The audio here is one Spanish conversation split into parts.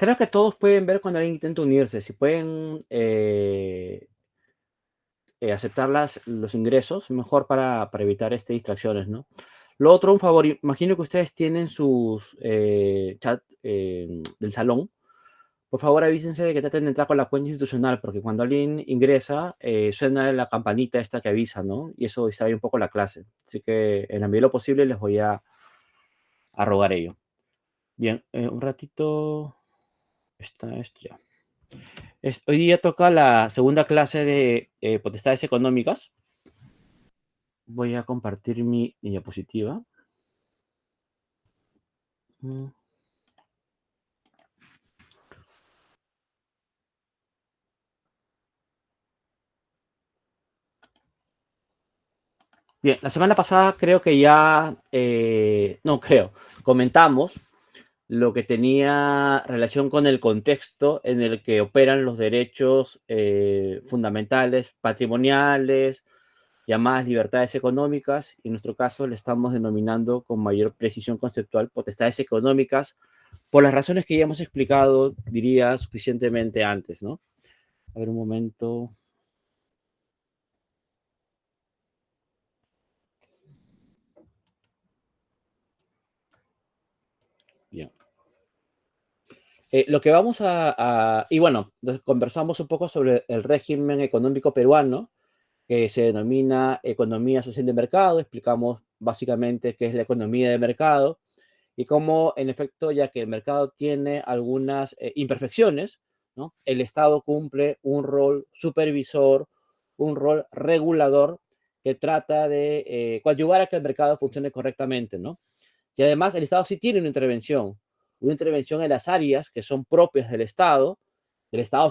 Creo que todos pueden ver cuando alguien intenta unirse, si pueden aceptar los ingresos, mejor para evitar distracciones, ¿no? Lo otro, un favor, imagino que ustedes tienen sus chat del salón. Por favor, avísense de que traten de entrar con la cuenta institucional, porque cuando alguien ingresa, suena la campanita esta que avisa, ¿no? Y eso distrae un poco la clase. Así que en la medida de lo posible les voy a rogar ello. Bien, un ratito. Está esto ya. Hoy día toca la segunda clase de potestades económicas. Voy a compartir mi diapositiva. Mm. Bien, la semana pasada creo que ya, no creo, comentamos lo que tenía relación con el contexto en el que operan los derechos fundamentales, patrimoniales, llamadas libertades económicas, y en nuestro caso le estamos denominando con mayor precisión conceptual potestades económicas, por las razones que ya hemos explicado, diría, suficientemente antes, ¿no? A ver un momento. Bien. Lo que vamos y bueno, conversamos un poco sobre el régimen económico peruano, que se denomina economía social de mercado. Explicamos básicamente qué es la economía de mercado y cómo, en efecto, ya que el mercado tiene algunas imperfecciones, ¿no? El Estado cumple un rol supervisor, un rol regulador que trata de coadyuvar a que el mercado funcione correctamente, ¿no? Y además el Estado sí tiene una intervención en las áreas que son propias del Estado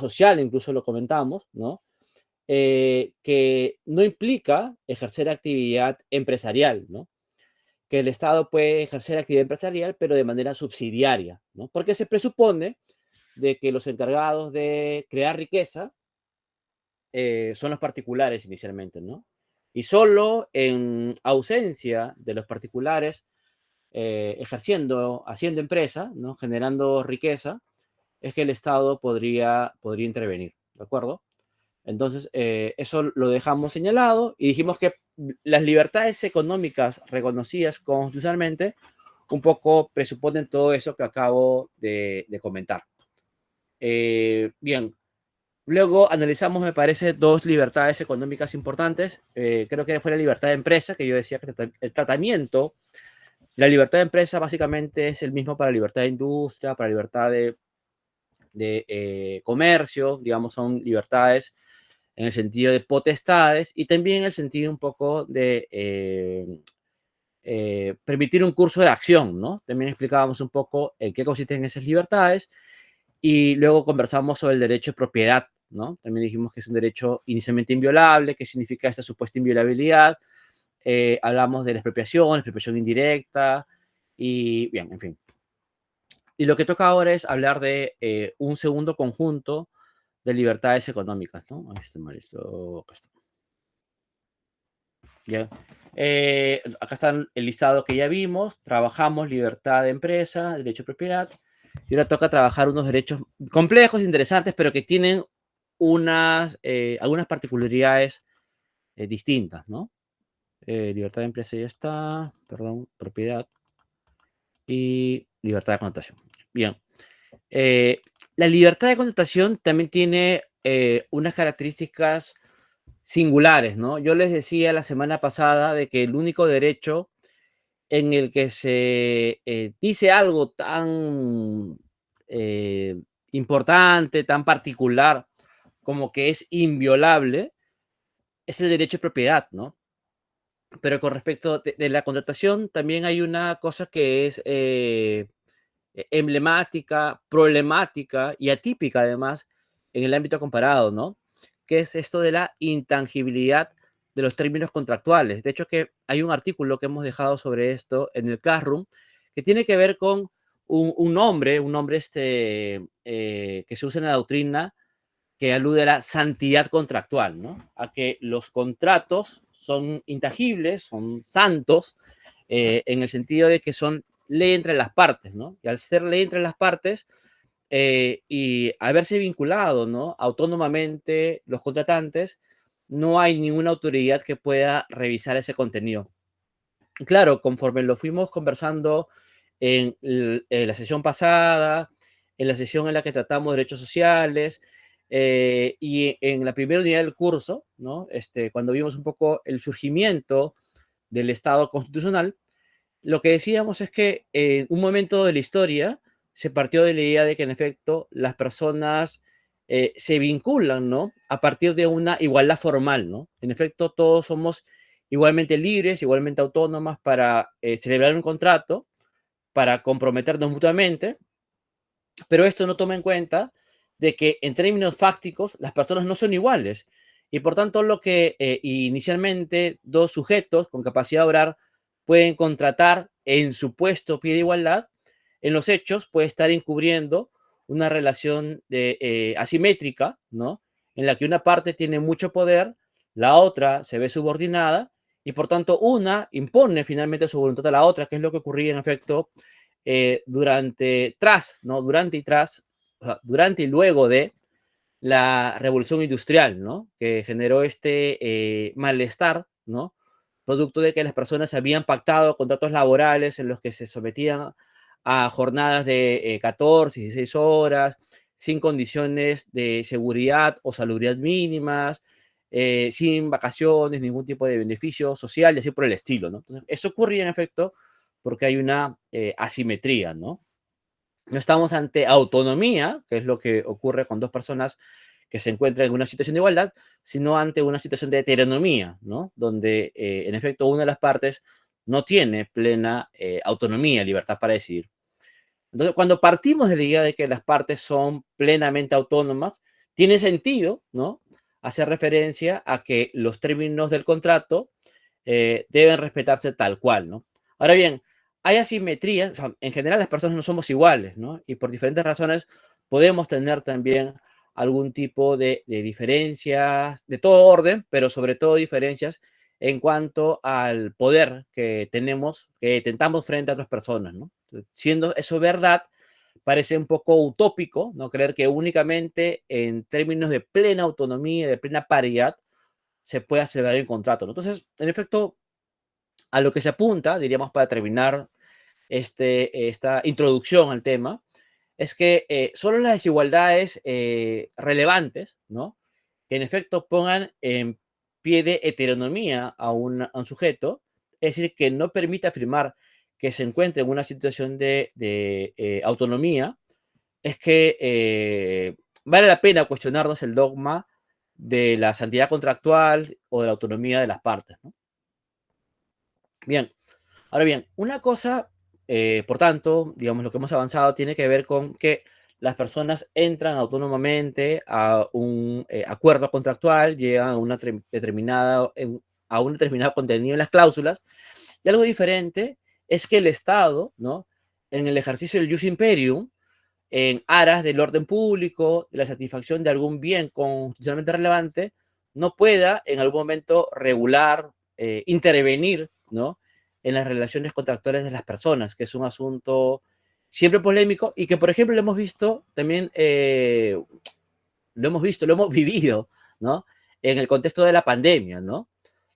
social, incluso lo comentamos, ¿no? Que no implica ejercer actividad empresarial, ¿no? Que el Estado puede ejercer actividad empresarial, pero de manera subsidiaria, ¿no? Porque se presupone de que los encargados de crear riqueza son los particulares inicialmente, ¿no? Y solo en ausencia de los particulares haciendo empresa, ¿no? Generando riqueza, es que el Estado podría intervenir, ¿de acuerdo? Entonces, eso lo dejamos señalado y dijimos que las libertades económicas reconocidas constitucionalmente un poco presuponen todo eso que acabo de comentar. Bien, luego analizamos, me parece, dos libertades económicas importantes. Creo que fue la libertad de empresa, que yo decía que el tratamiento, la libertad de empresa básicamente es el mismo para la libertad de industria, para la libertad de comercio, digamos, son libertades en el sentido de potestades y también en el sentido un poco de permitir un curso de acción, ¿no? También explicábamos un poco en qué consisten esas libertades y luego conversamos sobre el derecho de propiedad, ¿no? También dijimos que es un derecho inicialmente inviolable, qué significa esta supuesta inviolabilidad. Hablamos de la expropiación indirecta y bien, en fin. Y lo que toca ahora es hablar de un segundo conjunto de libertades económicas, ¿no? Ahí está mal, acá está. ¿Ya? Acá está el listado que ya vimos. Trabajamos libertad de empresa, derecho de propiedad. Y ahora toca trabajar unos derechos complejos, interesantes, pero que tienen algunas particularidades distintas, ¿no? Libertad de empresa ya está, perdón, propiedad y libertad de connotación. Bien. Eh, la libertad de connotación también tiene unas características singulares, ¿no? Yo les decía la semana pasada de que el único derecho en el que se dice algo tan importante, tan particular, como que es inviolable, es el derecho de propiedad, ¿no? Pero con respecto de la contratación, también hay una cosa que es emblemática, problemática y atípica además en el ámbito comparado, ¿no? Que es esto de la intangibilidad de los términos contractuales. De hecho, que hay un artículo que hemos dejado sobre esto en el Classroom que tiene que ver con un nombre que se usa en la doctrina que alude a la santidad contractual, ¿no? A que los contratos son intangibles, son santos, en el sentido de que son ley entre las partes, ¿no? Y al ser ley entre las partes, y haberse vinculado, ¿no? Autónomamente los contratantes, no hay ninguna autoridad que pueda revisar ese contenido. Y claro, conforme lo fuimos conversando en la sesión pasada, en la sesión en la que tratamos derechos sociales, y en la primera unidad del curso, ¿no? Cuando vimos un poco el surgimiento del Estado constitucional, lo que decíamos es que en un momento de la historia se partió de la idea de que en efecto las personas se vinculan, ¿no? A partir de una igualdad formal, ¿no? En efecto, todos somos igualmente libres, igualmente autónomas para celebrar un contrato, para comprometernos mutuamente, pero esto no toma en cuenta de que en términos fácticos las personas no son iguales y por tanto lo que inicialmente dos sujetos con capacidad de obrar pueden contratar en supuesto pie de igualdad, en los hechos puede estar encubriendo una relación asimétrica, ¿no? En la que una parte tiene mucho poder, la otra se ve subordinada y por tanto una impone finalmente su voluntad a la otra, que es lo que ocurría en efecto ¿no? O sea, durante y luego de la revolución industrial, ¿no? Que generó malestar, ¿no? Producto de que las personas habían pactado contratos laborales en los que se sometían a jornadas de 14, 16 horas, sin condiciones de seguridad o salubridad mínimas, sin vacaciones, ningún tipo de beneficio social y así por el estilo, ¿no? Entonces, eso ocurría en efecto porque hay una asimetría, ¿no? No estamos ante autonomía, que es lo que ocurre con dos personas que se encuentran en una situación de igualdad, sino ante una situación de heteronomía, ¿no? Donde, en efecto, una de las partes no tiene plena autonomía, libertad para decidir. Entonces, cuando partimos de la idea de que las partes son plenamente autónomas, tiene sentido, ¿no? Hacer referencia a que los términos del contrato deben respetarse tal cual, ¿no? Ahora bien, hay asimetrías, o sea, en general las personas no somos iguales, ¿no? Y por diferentes razones podemos tener también algún tipo de diferencias de todo orden, pero sobre todo diferencias en cuanto al poder que tenemos, que tentamos frente a otras personas, ¿no? Siendo eso verdad, parece un poco utópico, ¿no? Creer que únicamente en términos de plena autonomía, de plena paridad, se pueda celebrar el contrato, ¿no? Entonces, en efecto, a lo que se apunta, diríamos para terminar esta introducción al tema, es que solo las desigualdades relevantes, ¿no? Que en efecto pongan en pie de heteronomía a un sujeto, es decir, que no permita afirmar que se encuentre en una situación de autonomía, es que vale la pena cuestionarnos el dogma de la santidad contractual o de la autonomía de las partes, ¿no? Bien, ahora bien, una cosa, por tanto, digamos, lo que hemos avanzado tiene que ver con que las personas entran autónomamente a un acuerdo contractual, llegan a una a un determinado contenido en las cláusulas, y algo diferente es que el Estado, ¿no? En el ejercicio del jus imperium, en aras del orden público, de la satisfacción de algún bien constitucionalmente relevante, no pueda en algún momento regular, intervenir, ¿no? En las relaciones contractuales de las personas, que es un asunto siempre polémico y que, por ejemplo, lo hemos visto también, lo hemos vivido, ¿no? En el contexto de la pandemia, ¿no?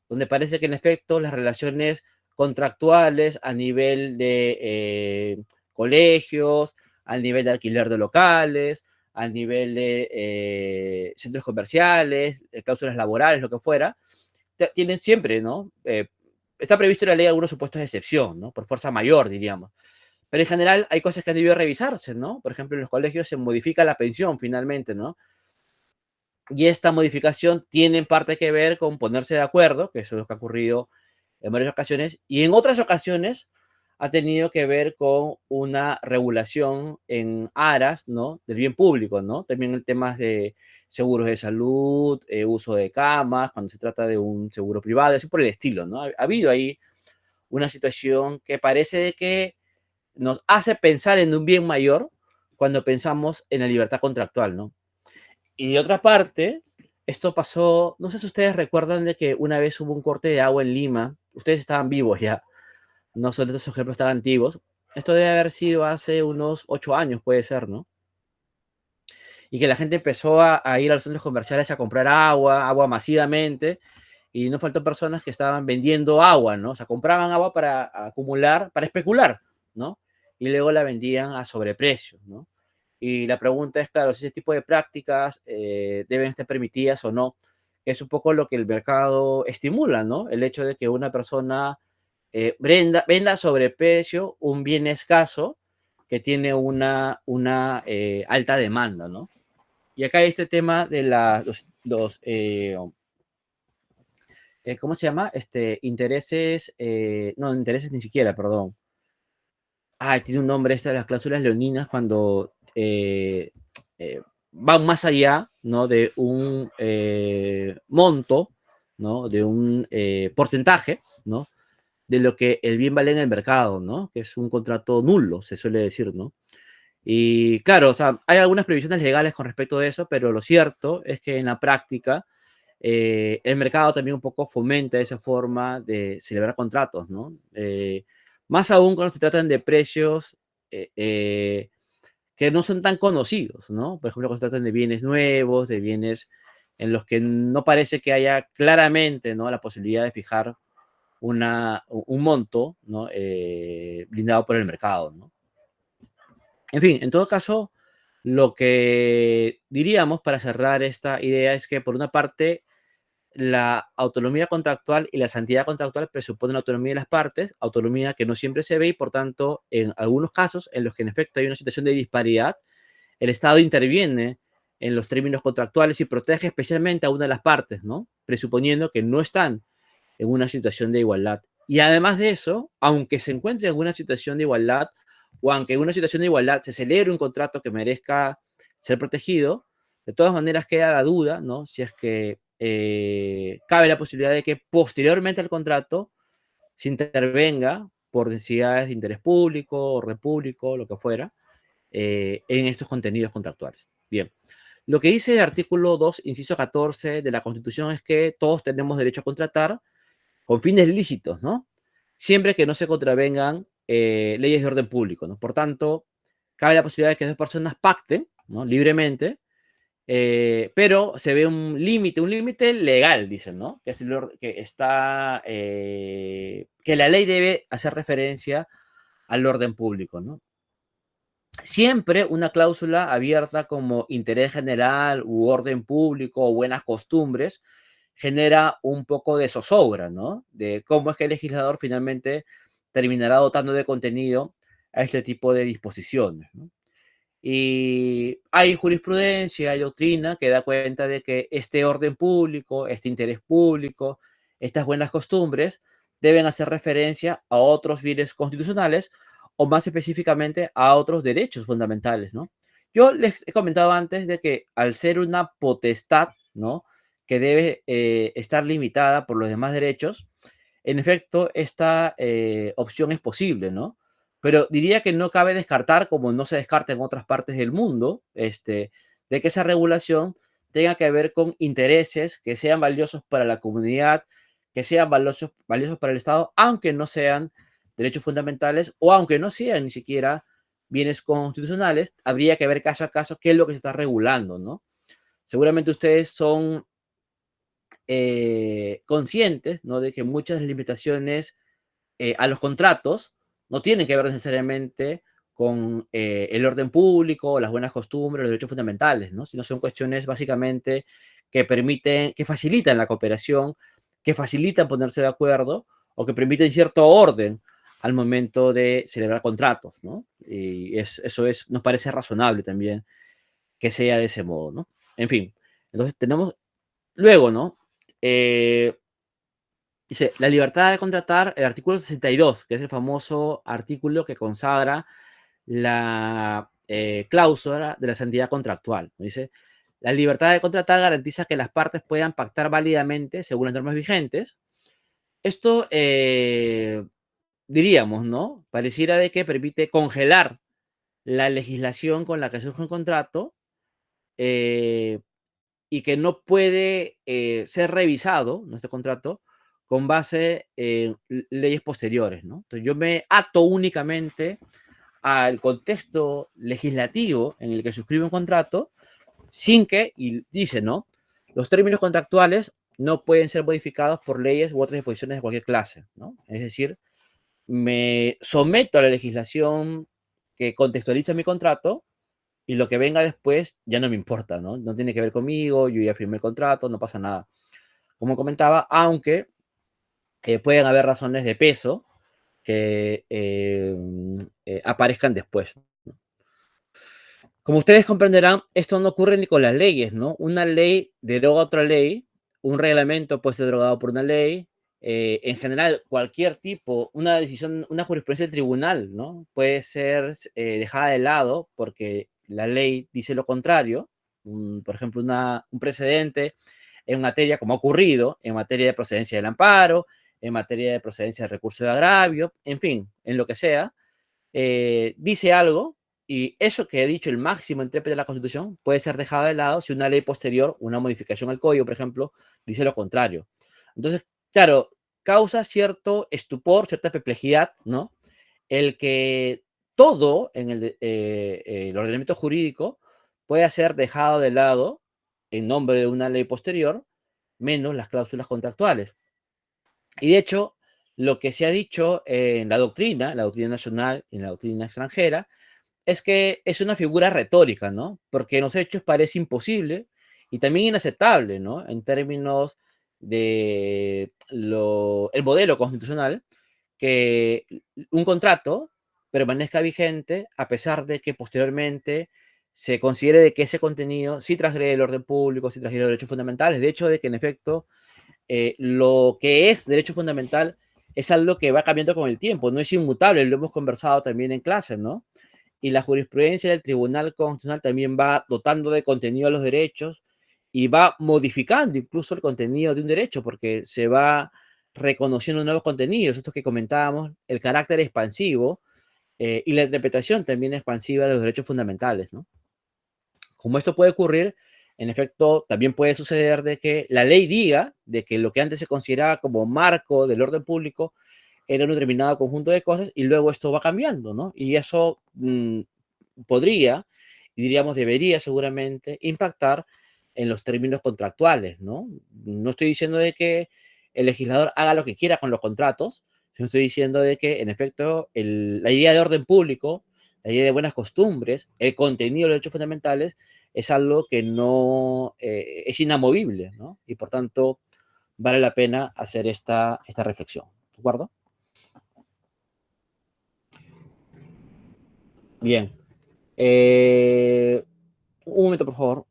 Donde parece que en efecto las relaciones contractuales a nivel de colegios, al nivel de alquiler de locales, al nivel de centros comerciales, cláusulas laborales, lo que fuera, tienen siempre, ¿no? Está previsto en la ley algunos supuestos de excepción, ¿no? Por fuerza mayor, diríamos. Pero en general hay cosas que han debido revisarse, ¿no? Por ejemplo, en los colegios se modifica la pensión finalmente, ¿no? Y esta modificación tiene en parte que ver con ponerse de acuerdo, que eso es lo que ha ocurrido en varias ocasiones, y en otras ocasiones ha tenido que ver con una regulación en aras, ¿no? Del bien público, ¿no? También en temas de seguros de salud, uso de camas, cuando se trata de un seguro privado, así por el estilo, ¿no? Ha habido ahí una situación que parece de que nos hace pensar en un bien mayor cuando pensamos en la libertad contractual, ¿no? Y de otra parte, esto pasó, no sé si ustedes recuerdan de que una vez hubo un corte de agua en Lima, ustedes estaban vivos ya, no son de estos ejemplos tan antiguos, esto debe haber sido hace unos 8 años, puede ser, ¿no? y que la gente empezó a ir a los centros comerciales a comprar agua masivamente, y no faltó personas que estaban vendiendo agua, ¿no? O sea, compraban agua para acumular, para especular, ¿no? Y luego la vendían a sobreprecio, ¿no? Y la pregunta es, claro, si ese tipo de prácticas deben estar permitidas o no. Es un poco lo que el mercado estimula, ¿no? El hecho de que una persona venda a sobreprecio un bien escaso que tiene una alta demanda, ¿no? Y acá hay este tema de ¿cómo se llama? Intereses, no, intereses ni siquiera, perdón. Tiene un nombre esta de las cláusulas leoninas cuando eh, van más allá, ¿no? De un monto, ¿no? De un porcentaje, ¿no? De lo que el bien vale en el mercado, ¿no? Que es un contrato nulo, se suele decir, ¿no? Y claro, o sea, hay algunas previsiones legales con respecto a eso, pero lo cierto es que en la práctica el mercado también un poco fomenta esa forma de celebrar contratos, ¿no? Más aún cuando se tratan de precios eh, eh, que no son tan conocidos, ¿no? Por ejemplo, cuando se tratan de bienes nuevos, de bienes en los que no parece que haya claramente, ¿no? La posibilidad de fijar un monto, ¿no? Blindado por el mercado, ¿no? En fin, en todo caso, lo que diríamos para cerrar esta idea es que, por una parte, la autonomía contractual y la santidad contractual presuponen la autonomía de las partes, autonomía que no siempre se ve y, por tanto, en algunos casos en los que en efecto hay una situación de disparidad, el Estado interviene en los términos contractuales y protege especialmente a una de las partes, ¿no? Presuponiendo que no están en una situación de igualdad. Y además de eso, aunque se encuentre en una situación de igualdad o aunque en una situación de igualdad se celebre un contrato que merezca ser protegido, de todas maneras queda la duda, ¿no? Si es que cabe la posibilidad de que posteriormente al contrato se intervenga por necesidades de interés público o repúblico, lo que fuera, en estos contenidos contractuales. Bien, lo que dice el artículo 2, inciso 14 de la Constitución es que todos tenemos derecho a contratar con fines lícitos, ¿no? Siempre que no se contravengan leyes de orden público, ¿no? Por tanto, cabe la posibilidad de que dos personas pacten, ¿no? Libremente, pero se ve un límite legal, dicen, ¿no? Que, es que está, que la ley debe hacer referencia al orden público, ¿no? Siempre una cláusula abierta como interés general u orden público o buenas costumbres genera un poco de zozobra, ¿no? De cómo es que el legislador finalmente terminará dotando de contenido a este tipo de disposiciones, ¿no? Y hay jurisprudencia, hay doctrina que da cuenta de que este orden público, este interés público, estas buenas costumbres deben hacer referencia a otros bienes constitucionales o más específicamente a otros derechos fundamentales, ¿no? Yo les he comentado antes de que al ser una potestad, ¿no? Que debe estar limitada por los demás derechos, en efecto, esta opción es posible, ¿no? Pero diría que no cabe descartar, como no se descarta en otras partes del mundo, de que esa regulación tenga que ver con intereses que sean valiosos para la comunidad, que sean valiosos para el Estado, aunque no sean derechos fundamentales o aunque no sean ni siquiera bienes constitucionales, habría que ver caso a caso qué es lo que se está regulando, ¿no? Seguramente ustedes son conscientes, ¿no? De que muchas limitaciones a los contratos no tienen que ver necesariamente con el orden público, las buenas costumbres, los derechos fundamentales, ¿no? Sino son cuestiones básicamente que permiten, que facilitan la cooperación, que facilitan ponerse de acuerdo o que permiten cierto orden al momento de celebrar contratos, ¿no? Y eso nos parece razonable también que sea de ese modo, ¿no? En fin, entonces tenemos, luego, ¿no? Dice, la libertad de contratar, el artículo 62, que es el famoso artículo que consagra la cláusula de la santidad contractual. Dice, la libertad de contratar garantiza que las partes puedan pactar válidamente según las normas vigentes. Esto, diríamos, ¿no? Pareciera de que permite congelar la legislación con la que surge un contrato eh, y que no puede ser revisado, nuestro contrato, con base en leyes posteriores, ¿no? Entonces yo me ato únicamente al contexto legislativo en el que suscribo un contrato sin que, y dice, ¿no? Los términos contractuales no pueden ser modificados por leyes u otras disposiciones de cualquier clase, ¿no? Es decir, me someto a la legislación que contextualiza mi contrato y lo que venga después ya no me importa, ¿no? No tiene que ver conmigo, yo ya firmé el contrato, no pasa nada. Como comentaba, aunque pueden haber razones de peso que aparezcan después. Como ustedes comprenderán, esto no ocurre ni con las leyes, ¿no? Una ley deroga otra ley, un reglamento puede ser derogado por una ley, en general, cualquier tipo, una decisión, una jurisprudencia del tribunal, ¿no? Puede ser dejada de lado porque la ley dice lo contrario, por ejemplo, un precedente en materia, como ha ocurrido, en materia de procedencia del amparo, en materia de procedencia de recurso de agravio, en fin, en lo que sea, dice algo y eso que he dicho, el máximo intérprete de la Constitución, puede ser dejado de lado si una ley posterior, una modificación al código, por ejemplo, dice lo contrario. Entonces, claro, causa cierto estupor, cierta perplejidad, ¿no? El que todo en el ordenamiento jurídico pueda ser dejado de lado en nombre de una ley posterior, menos las cláusulas contractuales. Y de hecho, lo que se ha dicho en la doctrina nacional y en la doctrina extranjera, es que es una figura retórica, ¿no? Porque en los hechos parece imposible y también inaceptable, ¿no? En términos de el modelo constitucional, que un contrato permanezca vigente a pesar de que posteriormente se considere de que ese contenido sí transgrede el orden público, sí transgrede los derechos fundamentales, de hecho de que en efecto lo que es derecho fundamental es algo que va cambiando con el tiempo, no es inmutable, lo hemos conversado también en clase, ¿no? Y la jurisprudencia del Tribunal Constitucional también va dotando de contenido a los derechos y va modificando incluso el contenido de un derecho porque se va reconociendo nuevos contenidos, estos que comentábamos, el carácter expansivo y la interpretación también expansiva de los derechos fundamentales, ¿no? Como esto puede ocurrir, en efecto, también puede suceder de que la ley diga de que lo que antes se consideraba como marco del orden público era un determinado conjunto de cosas y luego esto va cambiando, ¿no? Y eso podría, y diríamos debería seguramente, impactar en los términos contractuales, ¿no? No estoy diciendo de que el legislador haga lo que quiera con los contratos, sino estoy diciendo de que, en efecto, la idea de orden público, la idea de buenas costumbres, el contenido de los derechos fundamentales, es algo que no es inamovible, ¿no? Y por tanto, vale la pena hacer esta reflexión. ¿De acuerdo? Bien. Un momento, por favor.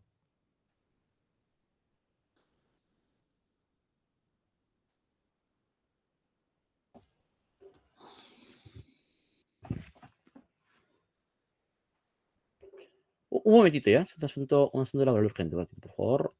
Un momentito, ¿ya? Es un asunto laboral urgente, por favor.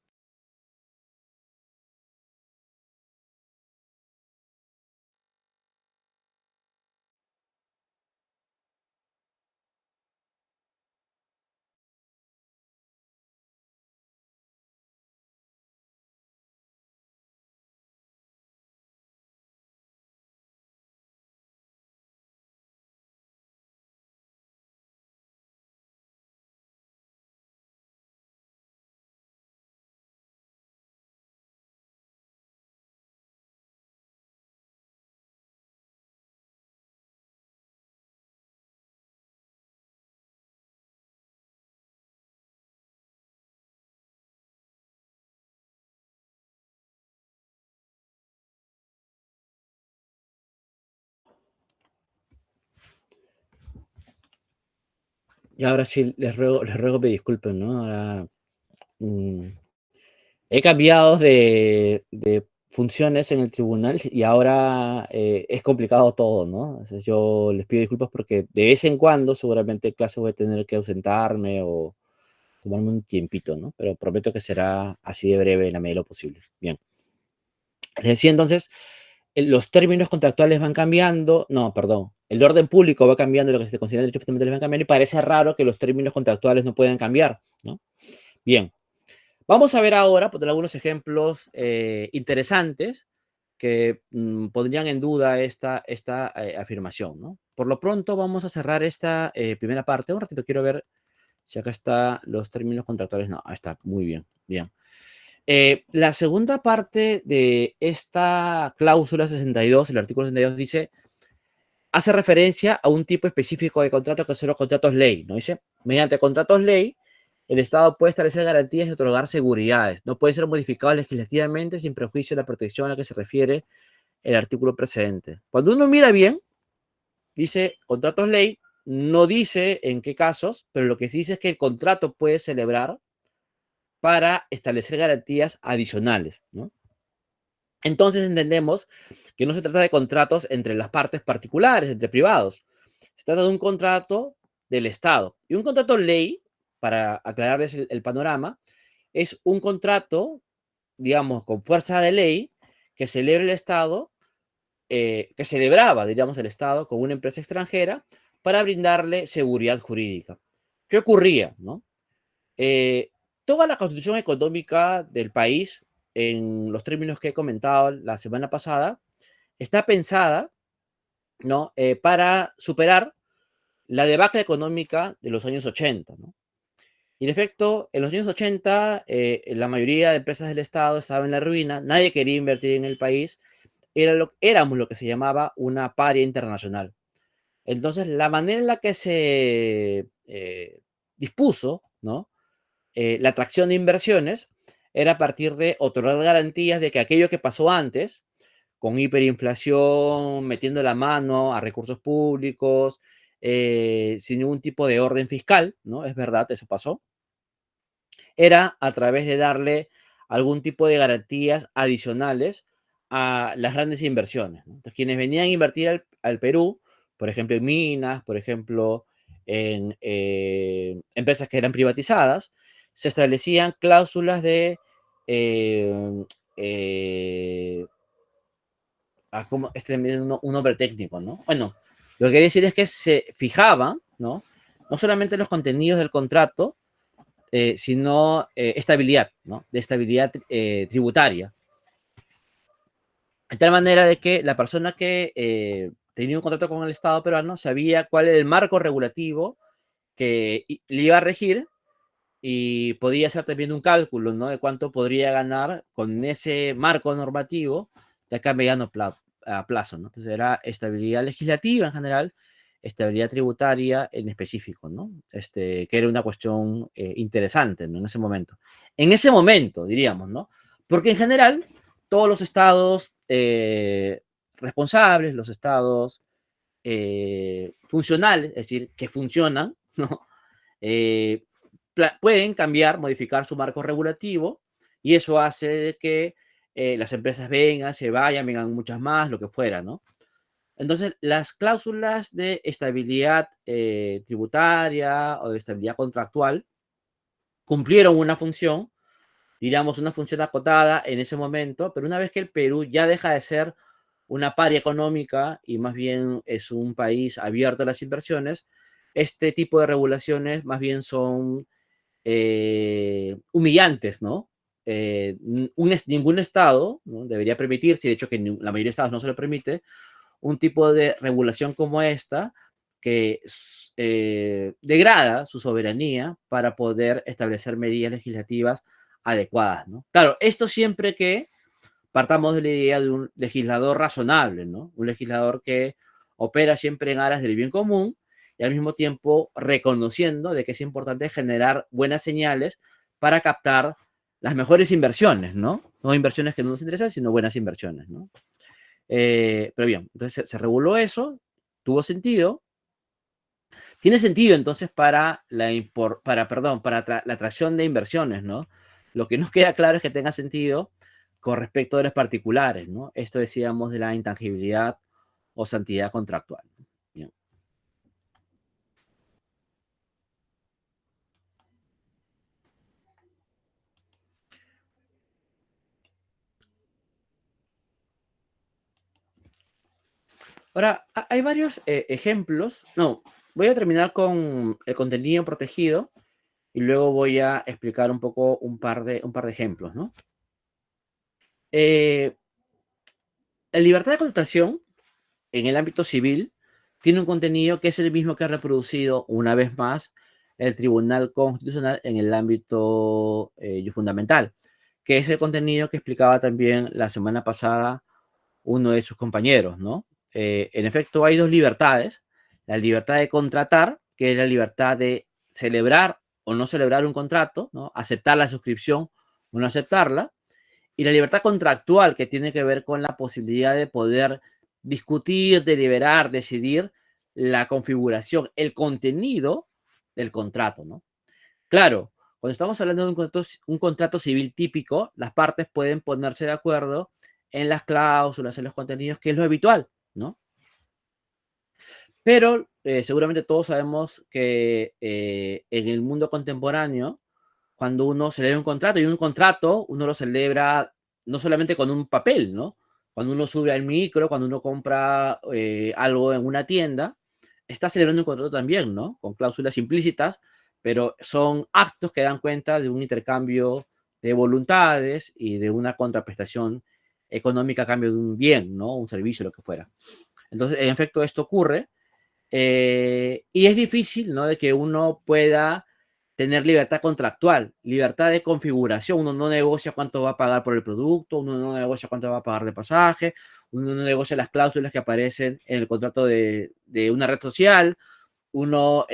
Y ahora sí, les ruego me disculpen, ¿no? Ahora, mm, he cambiado de funciones en el tribunal y ahora es complicado todo, ¿no? Entonces yo les pido disculpas porque de vez en cuando seguramente en clase voy a tener que ausentarme o tomarme un tiempito, ¿no? Pero prometo que será así de breve en la medida de lo posible. Bien. Les decía entonces, los términos contractuales van cambiando, no, perdón, el orden público va cambiando, lo que se considera derechos fundamentales van cambiando y parece raro que los términos contractuales no puedan cambiar, ¿no? Bien, vamos a ver ahora, poner algunos ejemplos interesantes que pondrían en duda esta afirmación, ¿no? Por lo pronto vamos a cerrar esta primera parte. Un ratito quiero ver Si acá está los términos contractuales, no, ahí está, muy bien, bien. La segunda parte de esta cláusula 62, el artículo 62 dice, hace referencia a un tipo específico de contrato que son los contratos ley, ¿no? Dice, mediante contratos ley, el Estado puede establecer garantías y otorgar seguridades. No pueden ser modificados legislativamente sin perjuicio de la protección a la que se refiere el artículo precedente. Cuando uno mira bien, dice contratos ley, no dice en qué casos, pero lo que sí dice es que el contrato puede celebrar para establecer garantías adicionales, ¿no? Entonces entendemos que no se trata de contratos entre las partes particulares, entre privados. Se trata de un contrato del Estado. Y un contrato ley, para aclararles el panorama, es un contrato, digamos, con fuerza de ley que celebra el Estado, que celebraba, diríamos, el Estado con una empresa extranjera para brindarle seguridad jurídica. ¿Qué ocurría? ¿No? Eh, Toda la constitución económica del país, en los términos que he comentado la semana pasada, está pensada, ¿no? Para superar la debacle económica de los años 80, ¿no? Y en efecto, en los años 80, la mayoría de empresas del Estado estaban en la ruina, nadie quería invertir en el país, éramos lo que se llamaba una paria internacional. Entonces, la manera en la que se dispuso, ¿no? La atracción de inversiones era a partir de otorgar garantías de que aquello que pasó antes, con hiperinflación, metiendo la mano a recursos públicos, sin ningún tipo de orden fiscal, ¿no? Es verdad, eso pasó. Era a través de darle algún tipo de garantías adicionales a las grandes inversiones, ¿no? Entonces, quienes venían a invertir al Perú, por ejemplo, en minas, por ejemplo, en empresas que eran privatizadas, se establecían cláusulas de eh, eh, como este es un nombre técnico, ¿no? Bueno, lo que quería decir es que se fijaban, ¿no? No solamente los contenidos del contrato, sino estabilidad, ¿no? De estabilidad tributaria. De tal manera de que la persona que tenía un contrato con el Estado peruano sabía cuál era el marco regulativo que le iba a regir y podía hacer también un cálculo, ¿no? De cuánto podría ganar con ese marco normativo de acá a mediano plazo, ¿no? Entonces era estabilidad legislativa en general, estabilidad tributaria en específico, ¿no? Que era una cuestión interesante, ¿no? En ese momento, diríamos, ¿no? Porque en general, todos los estados responsables, los estados funcionales, es decir, que funcionan, ¿no? Eh, pueden cambiar, modificar su marco regulativo y eso hace que las empresas vengan, se vayan, vengan muchas más, lo que fuera, ¿no? Entonces, las cláusulas de estabilidad tributaria o de estabilidad contractual cumplieron una función, diríamos, una función acotada en ese momento, pero una vez que el Perú ya deja de ser una paria económica y más bien es un país abierto a las inversiones, este tipo de regulaciones más bien son humillantes, ¿no? Ningún Estado, ¿no? Debería permitirse, de hecho que la mayoría de Estados no se lo permite, un tipo de regulación como esta que degrada su soberanía para poder establecer medidas legislativas adecuadas, ¿no? Claro, esto siempre que partamos de la idea de un legislador razonable, ¿no? Un legislador que opera siempre en aras del bien común y al mismo tiempo reconociendo de que es importante generar buenas señales para captar las mejores inversiones, ¿no? No inversiones que no nos interesan, sino buenas inversiones, ¿no? Pero bien, entonces se reguló eso, tuvo sentido. Tiene sentido entonces para la atracción de inversiones, ¿no? Lo que nos queda claro es que tenga sentido con respecto de los particulares, ¿no? Esto decíamos de la intangibilidad o santidad contractual. Bien. Ahora, hay varios ejemplos. No, voy a terminar con el contenido protegido y luego voy a explicar un poco un par de ejemplos, ¿no? Eh, la libertad de contratación en el ámbito civil tiene un contenido que es el mismo que ha reproducido una vez más el Tribunal Constitucional en el ámbito fundamental, que es el contenido que explicaba también la semana pasada uno de sus compañeros, ¿no? En efecto, hay dos libertades: la libertad de contratar, que es la libertad de celebrar o no celebrar un contrato, ¿no? Aceptar la suscripción o no aceptarla, y la libertad contractual, que tiene que ver con la posibilidad de poder discutir, deliberar, decidir la configuración, el contenido del contrato, ¿no? Claro, cuando estamos hablando de un contrato civil típico, las partes pueden ponerse de acuerdo en las cláusulas, en los contenidos, que es lo habitual, ¿no? Pero seguramente todos sabemos que en el mundo contemporáneo, cuando uno celebra un contrato, y un contrato uno lo celebra no solamente con un papel, ¿no? Cuando uno sube al micro, cuando uno compra algo en una tienda, está celebrando un contrato también, ¿no? Con cláusulas implícitas, pero son actos que dan cuenta de un intercambio de voluntades y de una contraprestación económica a cambio de un bien, ¿no? Un servicio, lo que fuera. Entonces, en efecto, esto ocurre y es difícil, ¿no? De que uno pueda tener libertad contractual, libertad de configuración. Uno no negocia cuánto va a pagar por el producto, uno no negocia cuánto va a pagar de pasaje, uno no negocia las cláusulas que aparecen en el contrato de una red social. Uno,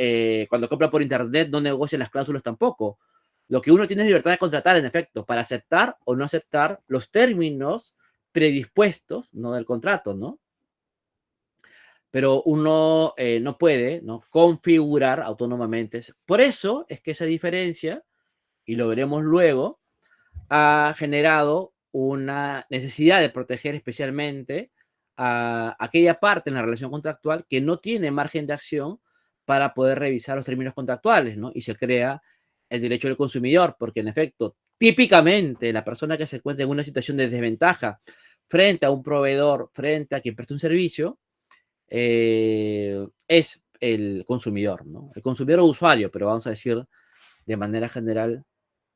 cuando compra por internet, no negocia las cláusulas tampoco. Lo que uno tiene es libertad de contratar, en efecto, para aceptar o no aceptar los términos predispuestos, ¿no? Del contrato, ¿no? Pero uno no puede, ¿no? Configurar autónomamente. Por eso es que esa diferencia, y lo veremos luego, ha generado una necesidad de proteger especialmente a aquella parte en la relación contractual que no tiene margen de acción para poder revisar los términos contractuales, ¿no? Y se crea el derecho del consumidor, porque en efecto, típicamente la persona que se encuentra en una situación de desventaja frente a un proveedor, frente a quien presta un servicio, es el consumidor, ¿no? El consumidor o usuario, pero vamos a decir de manera general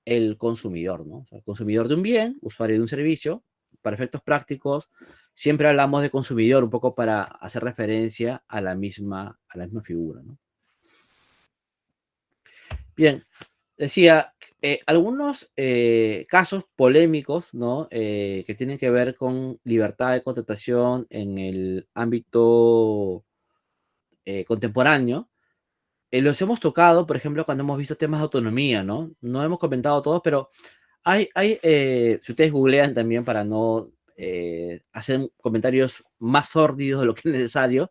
el consumidor, ¿no? O sea, el consumidor de un bien, usuario de un servicio. Para efectos prácticos, siempre hablamos de consumidor un poco para hacer referencia a la misma figura, ¿no? Bien, decía, algunos casos polémicos, ¿no? Que tienen que ver con libertad de contratación en el ámbito contemporáneo. Los hemos tocado, por ejemplo, cuando hemos visto temas de autonomía, ¿no? No hemos comentado todos, pero si ustedes googlean también para no hacer comentarios más sórdidos de lo que es necesario,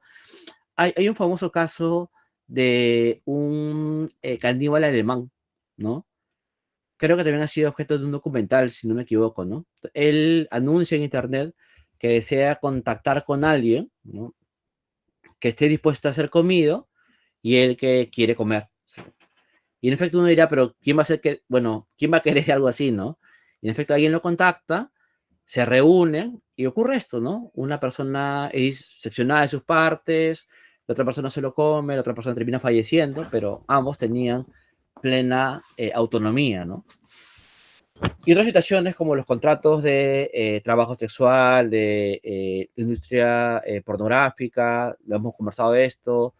hay un famoso caso de un caníbal alemán, ¿no? Creo que también ha sido objeto de un documental, si no me equivoco, ¿no? Él anuncia en internet que desea contactar con alguien, ¿no? Que esté dispuesto a ser comido y él que quiere comer. Y en efecto uno dirá, pero ¿quién va a ser que, bueno, quién va a querer algo así, ¿no? Y en efecto alguien lo contacta, se reúnen y ocurre esto, ¿no? Una persona es seccionada de sus partes, la otra persona se lo come, la otra persona termina falleciendo, pero ambos tenían plena autonomía, ¿no? Y otras situaciones como los contratos de trabajo sexual, de industria pornográfica, lo hemos conversado de esto,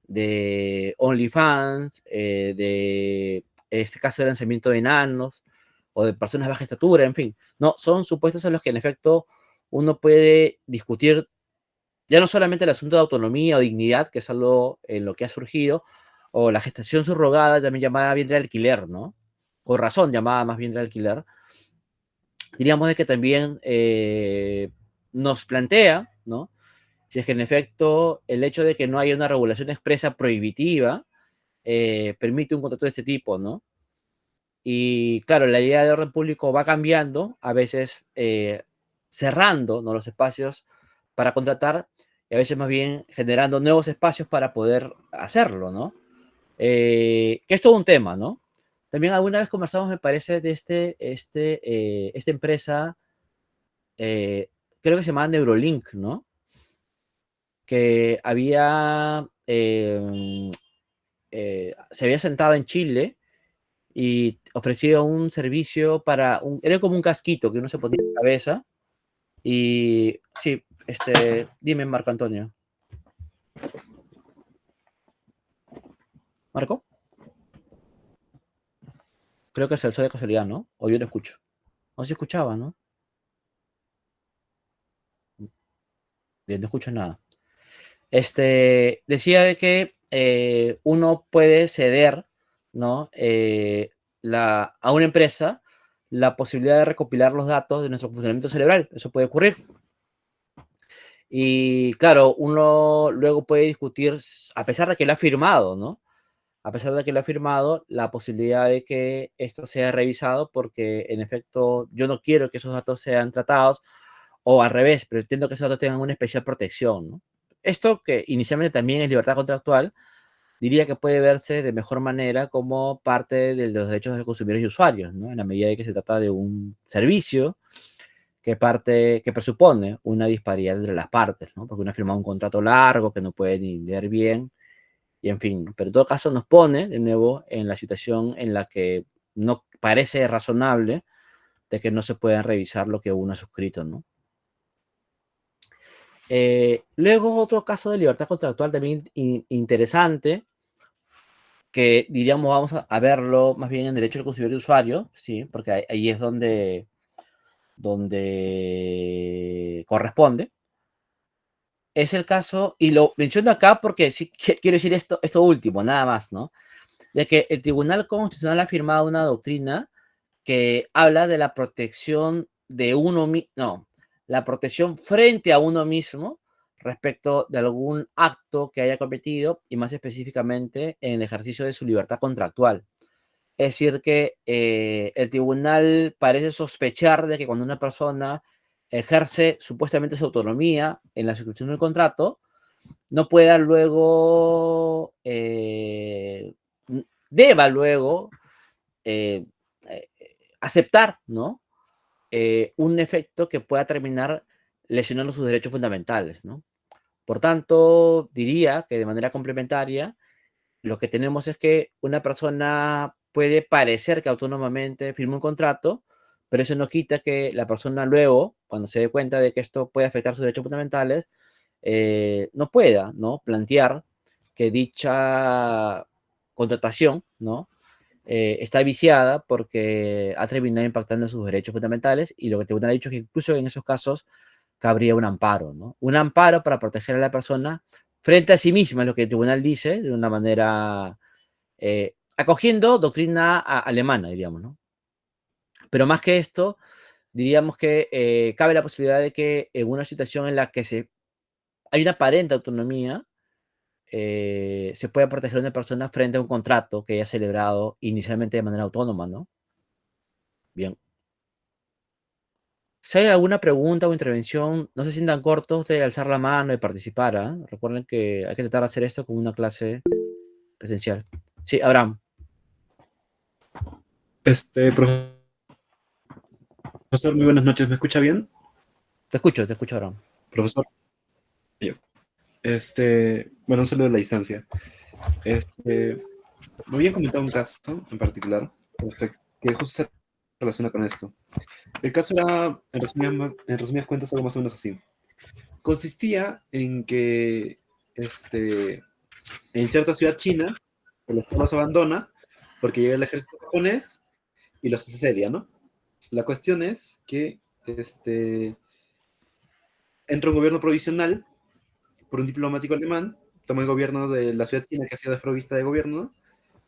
de OnlyFans, de este caso de lanzamiento de enanos o de personas de baja estatura, en fin. No, son supuestos en los que en efecto uno puede discutir ya no solamente el asunto de autonomía o dignidad, que es algo en lo que ha surgido, o la gestación subrogada, también llamada vientre de alquiler, ¿no? Con razón llamada más vientre de alquiler. Diríamos de que también nos plantea, ¿no? Si es que en efecto el hecho de que no haya una regulación expresa prohibitiva permite un contrato de este tipo, ¿no? Y claro, la idea de orden público va cambiando, a veces cerrando, ¿no? Los espacios para contratar y a veces más bien generando nuevos espacios para poder hacerlo, ¿no? Que es todo un tema, ¿no? También alguna vez conversamos, me parece, de esta empresa, eh, creo que se llamaba Neurolink, ¿no? Que se había sentado en Chile y ofreció un servicio era como un casquito que uno se ponía en la cabeza y sí, dime Marco Antonio. ¿Marco? Creo que es el sol de casualidad, ¿no? O yo lo escucho. No sé si escuchaba, ¿no? Bien, no escucho nada. Decía de que uno puede ceder, ¿no? A una empresa la posibilidad de recopilar los datos de nuestro funcionamiento cerebral. Eso puede ocurrir. Y claro, uno luego puede discutir, a pesar de que lo ha firmado, ¿no? A pesar de que lo ha firmado, la posibilidad de que esto sea revisado, porque en efecto yo no quiero que esos datos sean tratados, o al revés, pretendo que esos datos tengan una especial protección, ¿no? Esto, que inicialmente también es libertad contractual, diría que puede verse de mejor manera como parte de los derechos de los consumidores y usuarios, ¿no? En la medida de que se trata de un servicio que presupone una disparidad entre las partes, ¿no? Porque uno ha firmado un contrato largo que no puede ni leer bien, y en fin, pero en todo caso nos pone de nuevo en la situación en la que no parece razonable de que no se pueda revisar lo que uno ha suscrito, ¿no? Luego, otro caso de libertad contractual también interesante, que diríamos vamos a verlo más bien en derecho del consumidor y usuario, sí, porque ahí es donde corresponde. Es el caso, y lo menciono acá porque sí quiero decir esto último, nada más, ¿no? De que el Tribunal Constitucional ha firmado una doctrina que habla de la protección de uno mismo, no, la protección frente a uno mismo respecto de algún acto que haya cometido, y más específicamente en el ejercicio de su libertad contractual. Es decir, que el tribunal parece sospechar de que cuando una persona ejerce supuestamente su autonomía en la suscripción del contrato, no pueda luego, deba luego eh, eh, aceptar, ¿no? Un efecto que pueda terminar lesionando sus derechos fundamentales, ¿no? Por tanto, diría que de manera complementaria, lo que tenemos es que una persona puede parecer que autónomamente firma un contrato, pero eso no quita que la persona luego, cuando se dé cuenta de que esto puede afectar sus derechos fundamentales, no pueda, ¿no? Plantear que dicha contratación, ¿no? Está viciada porque ha terminado impactando en sus derechos fundamentales, y lo que el tribunal ha dicho es que incluso en esos casos cabría un amparo, ¿no? Un amparo para proteger a la persona frente a sí misma, es lo que el tribunal dice de una manera acogiendo doctrina alemana, diríamos, ¿no? Pero más que esto, diríamos que cabe la posibilidad de que en una situación en la que hay una aparente autonomía, se pueda proteger a una persona frente a un contrato que haya celebrado inicialmente de manera autónoma, ¿no? Bien. Si hay alguna pregunta o intervención, no se sientan cortos de alzar la mano y participar, ¿ah? Recuerden que hay que tratar de hacer esto como una clase presencial. Sí, Abraham, Profesor, muy buenas noches, ¿me escucha bien? te escucho, Abraham. Profesor, yo. Bueno, un saludo a la distancia. Me habían comentado un caso en particular que justo se relaciona con esto. El caso era, en resumidas cuentas, algo más o menos así. Consistía en que en cierta ciudad china, el Estado los abandona porque llega el ejército japonés y los asedia, ¿no? La cuestión es que entra un gobierno provisional por un diplomático alemán, toma el gobierno de la ciudad china que ha sido desprovista de gobierno,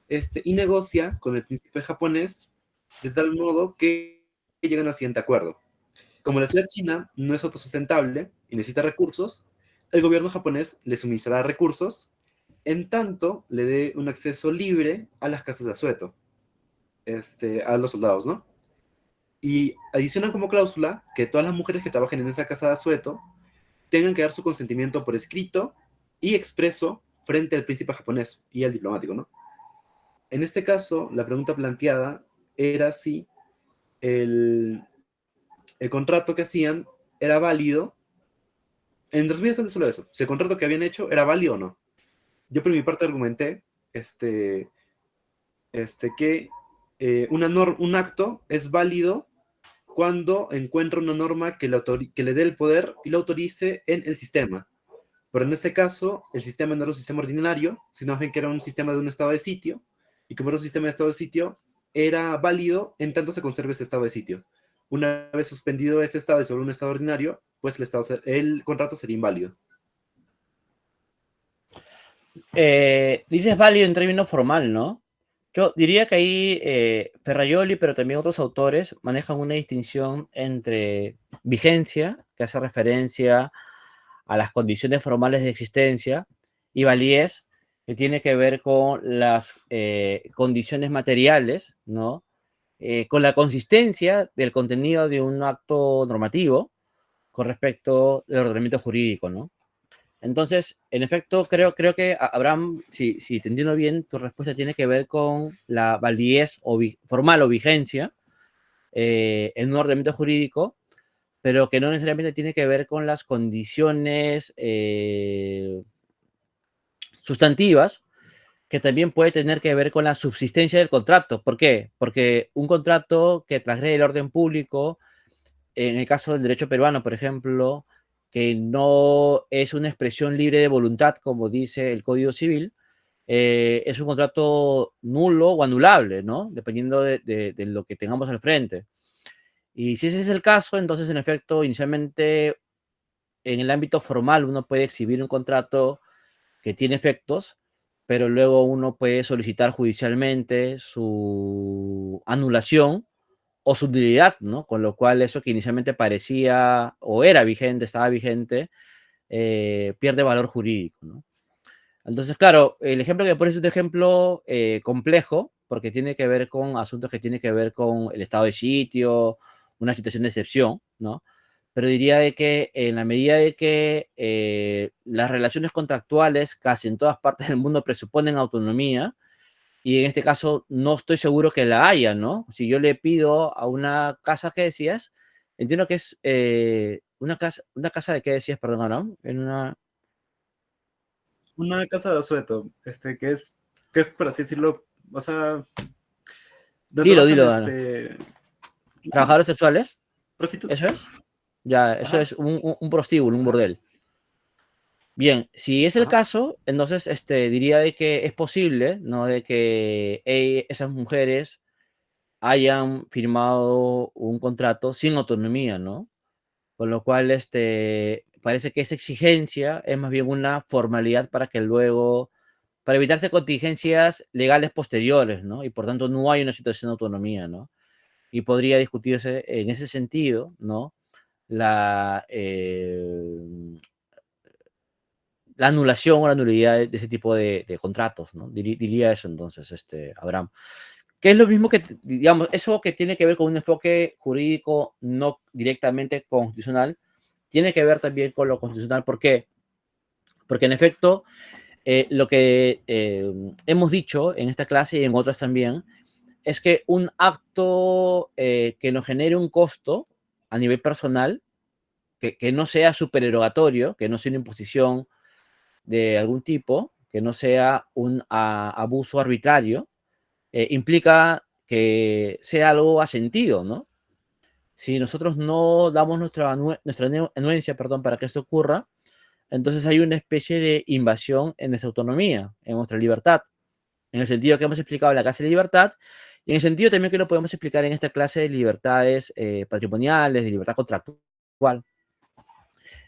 y negocia con el príncipe japonés de tal modo que llegan al siguiente acuerdo. Como la ciudad china no es autosustentable y necesita recursos, el gobierno japonés le suministrará recursos en tanto le dé un acceso libre a las casas de asueto, a los soldados, ¿no? Y adicionan como cláusula que todas las mujeres que trabajen en esa casa de asueto tengan que dar su consentimiento por escrito y expreso frente al príncipe japonés y al diplomático, ¿no? En este caso, la pregunta planteada era si el, el contrato que hacían era válido. En resumidas cuentas, solo eso. Si el contrato que habían hecho era válido o no. Yo por mi parte argumenté este, que un acto es válido cuando encuentra una norma que le dé el poder y lo autorice en el sistema. Pero en este caso, el sistema no era un sistema ordinario, sino que era un sistema de un estado de sitio, y como era un sistema de estado de sitio, era válido en tanto se conserve ese estado de sitio. Una vez suspendido ese estado y sobre un estado ordinario, pues el contrato sería inválido. Dices válido en términos formal, ¿no? Yo diría que ahí Ferraioli, pero también otros autores, manejan una distinción entre vigencia, que hace referencia a las condiciones formales de existencia, y validez, que tiene que ver con las condiciones materiales, ¿no? Con la consistencia del contenido de un acto normativo con respecto del ordenamiento jurídico, ¿no? Entonces, en efecto, creo que Abraham, si te entiendo bien, tu respuesta tiene que ver con la validez formal o vigencia en un ordenamiento jurídico, pero que no necesariamente tiene que ver con las condiciones sustantivas, que también puede tener que ver con la subsistencia del contrato. ¿Por qué? Porque un contrato que transgrede el orden público, en el caso del derecho peruano, por ejemplo, que no es una expresión libre de voluntad, como dice el Código Civil, es un contrato nulo o anulable, ¿no? Dependiendo de lo que tengamos al frente. Y si ese es el caso, entonces, en efecto, inicialmente, en el ámbito formal, uno puede exhibir un contrato que tiene efectos, pero luego uno puede solicitar judicialmente su anulación o su nulidad, ¿no? Con lo cual eso que inicialmente parecía o era vigente, estaba vigente, pierde valor jurídico, ¿no? Entonces, claro, el ejemplo que pones es un ejemplo complejo, porque tiene que ver con asuntos que tienen que ver con el estado de sitio, una situación de excepción, ¿no? Pero diría de que en la medida de que las relaciones contractuales casi en todas partes del mundo presuponen autonomía, y en este caso no estoy seguro que la haya, ¿no? Si yo le pido a una casa que decías, entiendo que es una casa de qué decías, perdón, Abraham, en una... Una casa de asueto, que es, por así decirlo, o sea, donde Dilo, trabajan, dilo, Ana. ¿Trabajadores sexuales? ¿Eso prostitutas. es? Ya, eso Ajá, es un prostíbulo, un ajá, burdel. Bien, si es el ajá. caso, entonces diría de que es posible, ¿no? De que esas mujeres hayan firmado un contrato sin autonomía, ¿no? Con lo cual, parece que esa exigencia es más bien una formalidad para que luego, para evitarse contingencias legales posteriores, ¿no? Y por tanto no hay una situación de autonomía, ¿no? Y podría discutirse en ese sentido, ¿no? La, la anulación o la nulidad de ese tipo de contratos, ¿no? Diría eso entonces, Abraham. Que es lo mismo que, digamos, eso que tiene que ver con un enfoque jurídico no directamente constitucional, tiene que ver también con lo constitucional. ¿Por qué? Porque en efecto, lo que hemos dicho en esta clase y en otras también, es que un acto que nos genere un costo a nivel personal, que no sea supererogatorio, que no sea una imposición de algún tipo, que no sea un abuso arbitrario, implica que sea algo asentido, ¿no? Si nosotros no damos nuestra anuencia, perdón, para que esto ocurra, entonces hay una especie de invasión en nuestra autonomía, en nuestra libertad, en el sentido que hemos explicado en la clase de libertad, y en el sentido también que lo podemos explicar en esta clase de libertades patrimoniales, de libertad contractual.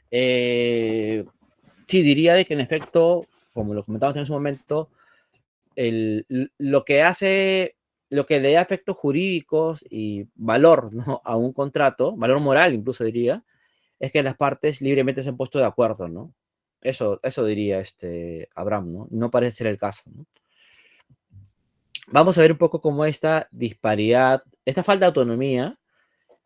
Sí, diría de que en efecto, como lo comentamos en su momento, lo que hace, lo que le da efectos jurídicos y valor, ¿no? A un contrato, valor moral incluso diría, es que las partes libremente se han puesto de acuerdo, ¿no? Eso diría Abraham, ¿no? No parece ser el caso, ¿no? Vamos a ver un poco cómo esta disparidad, esta falta de autonomía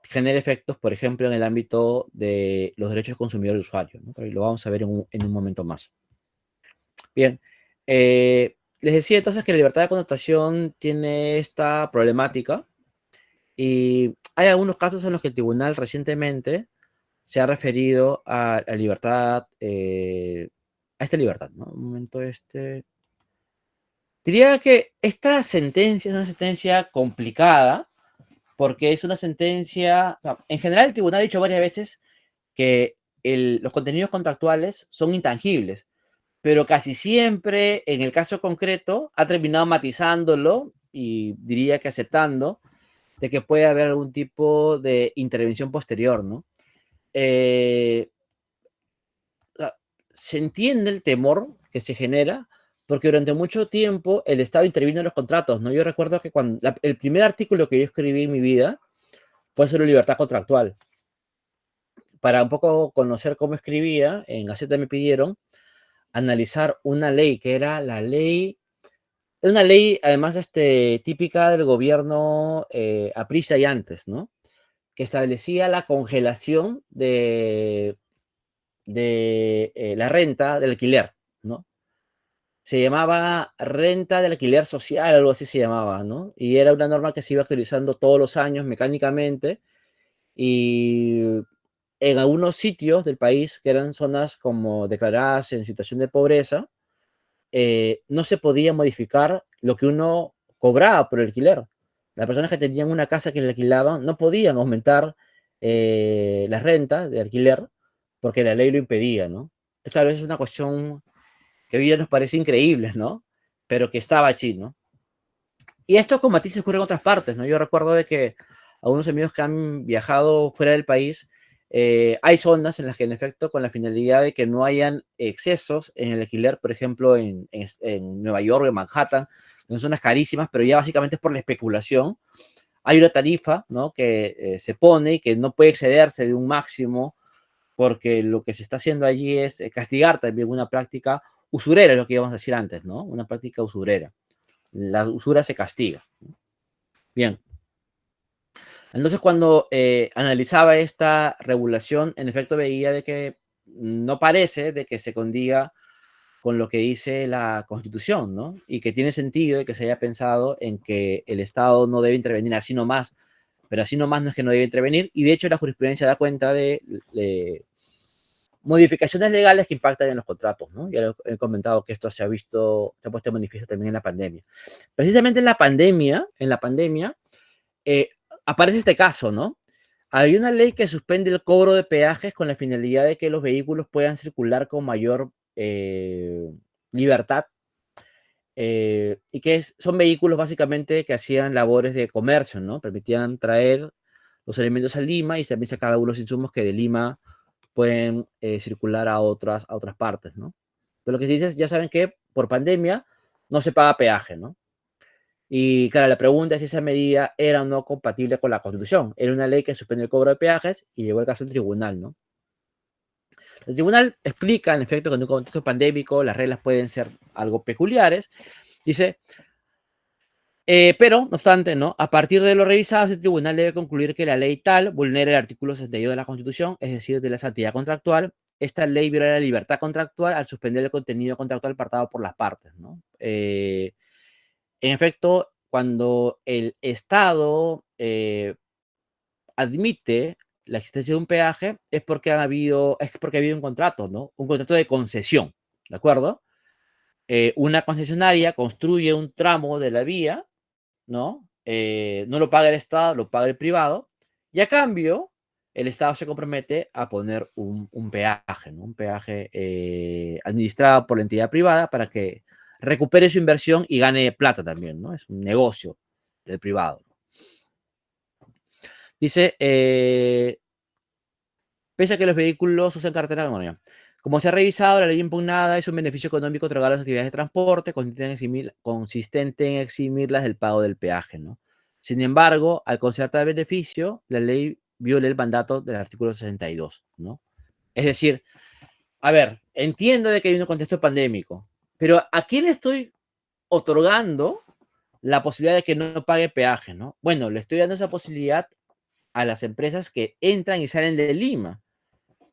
genera efectos, por ejemplo, en el ámbito de los derechos del consumidor y usuario, ¿no? Pero lo vamos a ver en un momento más. Bien, les decía entonces que la libertad de connotación tiene esta problemática y hay algunos casos en los que el tribunal recientemente se ha referido a la libertad, a esta libertad, ¿no? Un momento, diría que esta sentencia es una sentencia complicada porque es una sentencia, en general el tribunal ha dicho varias veces que los contenidos contractuales son intangibles, pero casi siempre, en el caso concreto, ha terminado matizándolo y diría que aceptando de que puede haber algún tipo de intervención posterior, ¿no? Se entiende el temor que se genera porque durante mucho tiempo el Estado intervino en los contratos, ¿no? Yo recuerdo que el primer artículo que yo escribí en mi vida fue sobre libertad contractual. Para un poco conocer cómo escribía, en Gaceta me pidieron analizar una ley que era la ley, una ley además típica del gobierno aprista y antes, ¿no? Que establecía la congelación de la renta del alquiler, ¿no? Se llamaba renta del alquiler social, algo así se llamaba, ¿no? Y era una norma que se iba actualizando todos los años mecánicamente y en algunos sitios del país, que eran zonas como declaradas en situación de pobreza, no se podía modificar lo que uno cobraba por el alquiler. Las personas que tenían una casa que le alquilaban no podían aumentar las rentas de alquiler porque la ley lo impedía, ¿no? Entonces, claro, es una cuestión que hoy día nos parece increíble, ¿no? Pero que estaba allí, ¿no? Y esto con matices ocurre en otras partes, ¿no? Yo recuerdo de que algunos amigos que han viajado fuera del país, hay zonas en las que en efecto con la finalidad de que no hayan excesos en el alquiler, por ejemplo en Nueva York, en Manhattan, en zonas carísimas, pero ya básicamente es por la especulación, hay una tarifa, ¿no? Que se pone y que no puede excederse de un máximo porque lo que se está haciendo allí es castigar también una práctica usurera, es lo que íbamos a decir antes, ¿no? Una práctica usurera. La usura se castiga. Bien. Entonces, cuando analizaba esta regulación, en efecto veía de que no parece de que se condiga con lo que dice la Constitución, ¿no? Y que tiene sentido de que se haya pensado en que el Estado no debe intervenir así nomás, pero así nomás no es que no debe intervenir, y de hecho la jurisprudencia da cuenta de modificaciones legales que impactan en los contratos, ¿no? Ya he comentado que esto se ha visto, se ha puesto de manifiesto también en la pandemia. Precisamente en la pandemia, eh, aparece este caso, ¿no? Hay una ley que suspende el cobro de peajes con la finalidad de que los vehículos puedan circular con mayor libertad y que son vehículos básicamente que hacían labores de comercio, ¿no? Permitían traer los alimentos a Lima y también sacar algunos insumos que de Lima pueden circular a otras partes, ¿no? Pero lo que se dice es, ya saben que por pandemia no se paga peaje, ¿no? Y claro, la pregunta es si esa medida era o no compatible con la Constitución. Era una ley que suspende el cobro de peajes y llegó el caso al tribunal, ¿no? El tribunal explica, en efecto, que en un contexto pandémico las reglas pueden ser algo peculiares. Dice, pero, no obstante, ¿no? A partir de lo revisado, el tribunal debe concluir que la ley tal vulnera el artículo 62 de la Constitución, es decir, de la santidad contractual. Esta ley viola la libertad contractual al suspender el contenido contractual apartado por las partes, ¿no? En efecto, cuando el Estado admite la existencia de un peaje, es porque es porque ha habido un contrato, ¿no? Un contrato de concesión, ¿de acuerdo? Una concesionaria construye un tramo de la vía, ¿no? No lo paga el Estado, lo paga el privado, y a cambio, el Estado se compromete a poner un peaje, ¿no? Un peaje administrado por la entidad privada para que recupere su inversión y gane plata también, ¿no? Es un negocio del privado. Dice, pese a que los vehículos usan carretera de memoria. Como se ha revisado, la ley impugnada es un beneficio económico otorgado a las actividades de transporte consistente en eximirlas del pago del peaje, ¿no? Sin embargo, al concertar beneficio, la ley viola el mandato del artículo 62, ¿no? Es decir, a ver, entiendo de que hay un contexto pandémico, pero ¿a quién le estoy otorgando la posibilidad de que no pague peaje, ¿no? Bueno, le estoy dando esa posibilidad a las empresas que entran y salen de Lima.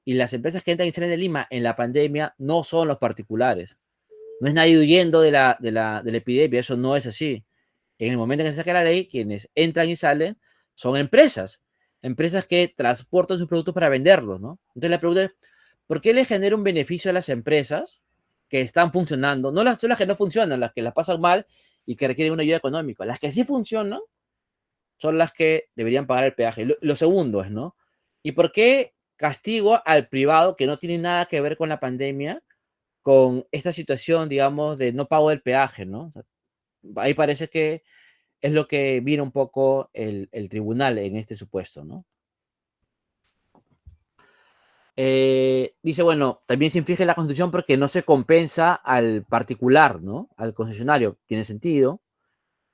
Y las empresas que entran y salen de Lima en la pandemia no son los particulares. No es nadie huyendo de la epidemia, eso no es así. En el momento en que se saque la ley, quienes entran y salen son empresas. Empresas que transportan sus productos para venderlos, ¿no? Entonces la pregunta es, ¿por qué le genera un beneficio a las empresas que están funcionando? No son las que no funcionan, las que las pasan mal y que requieren una ayuda económica. Las que sí funcionan son las que deberían pagar el peaje. Lo segundo es, ¿no? ¿Y por qué castigo al privado que no tiene nada que ver con la pandemia, con esta situación, digamos, de no pago del peaje, ¿no? Ahí parece que es lo que mira un poco el tribunal en este supuesto, ¿no? Dice, bueno, también se infringe la Constitución porque no se compensa al particular, ¿no? Al concesionario. Tiene sentido.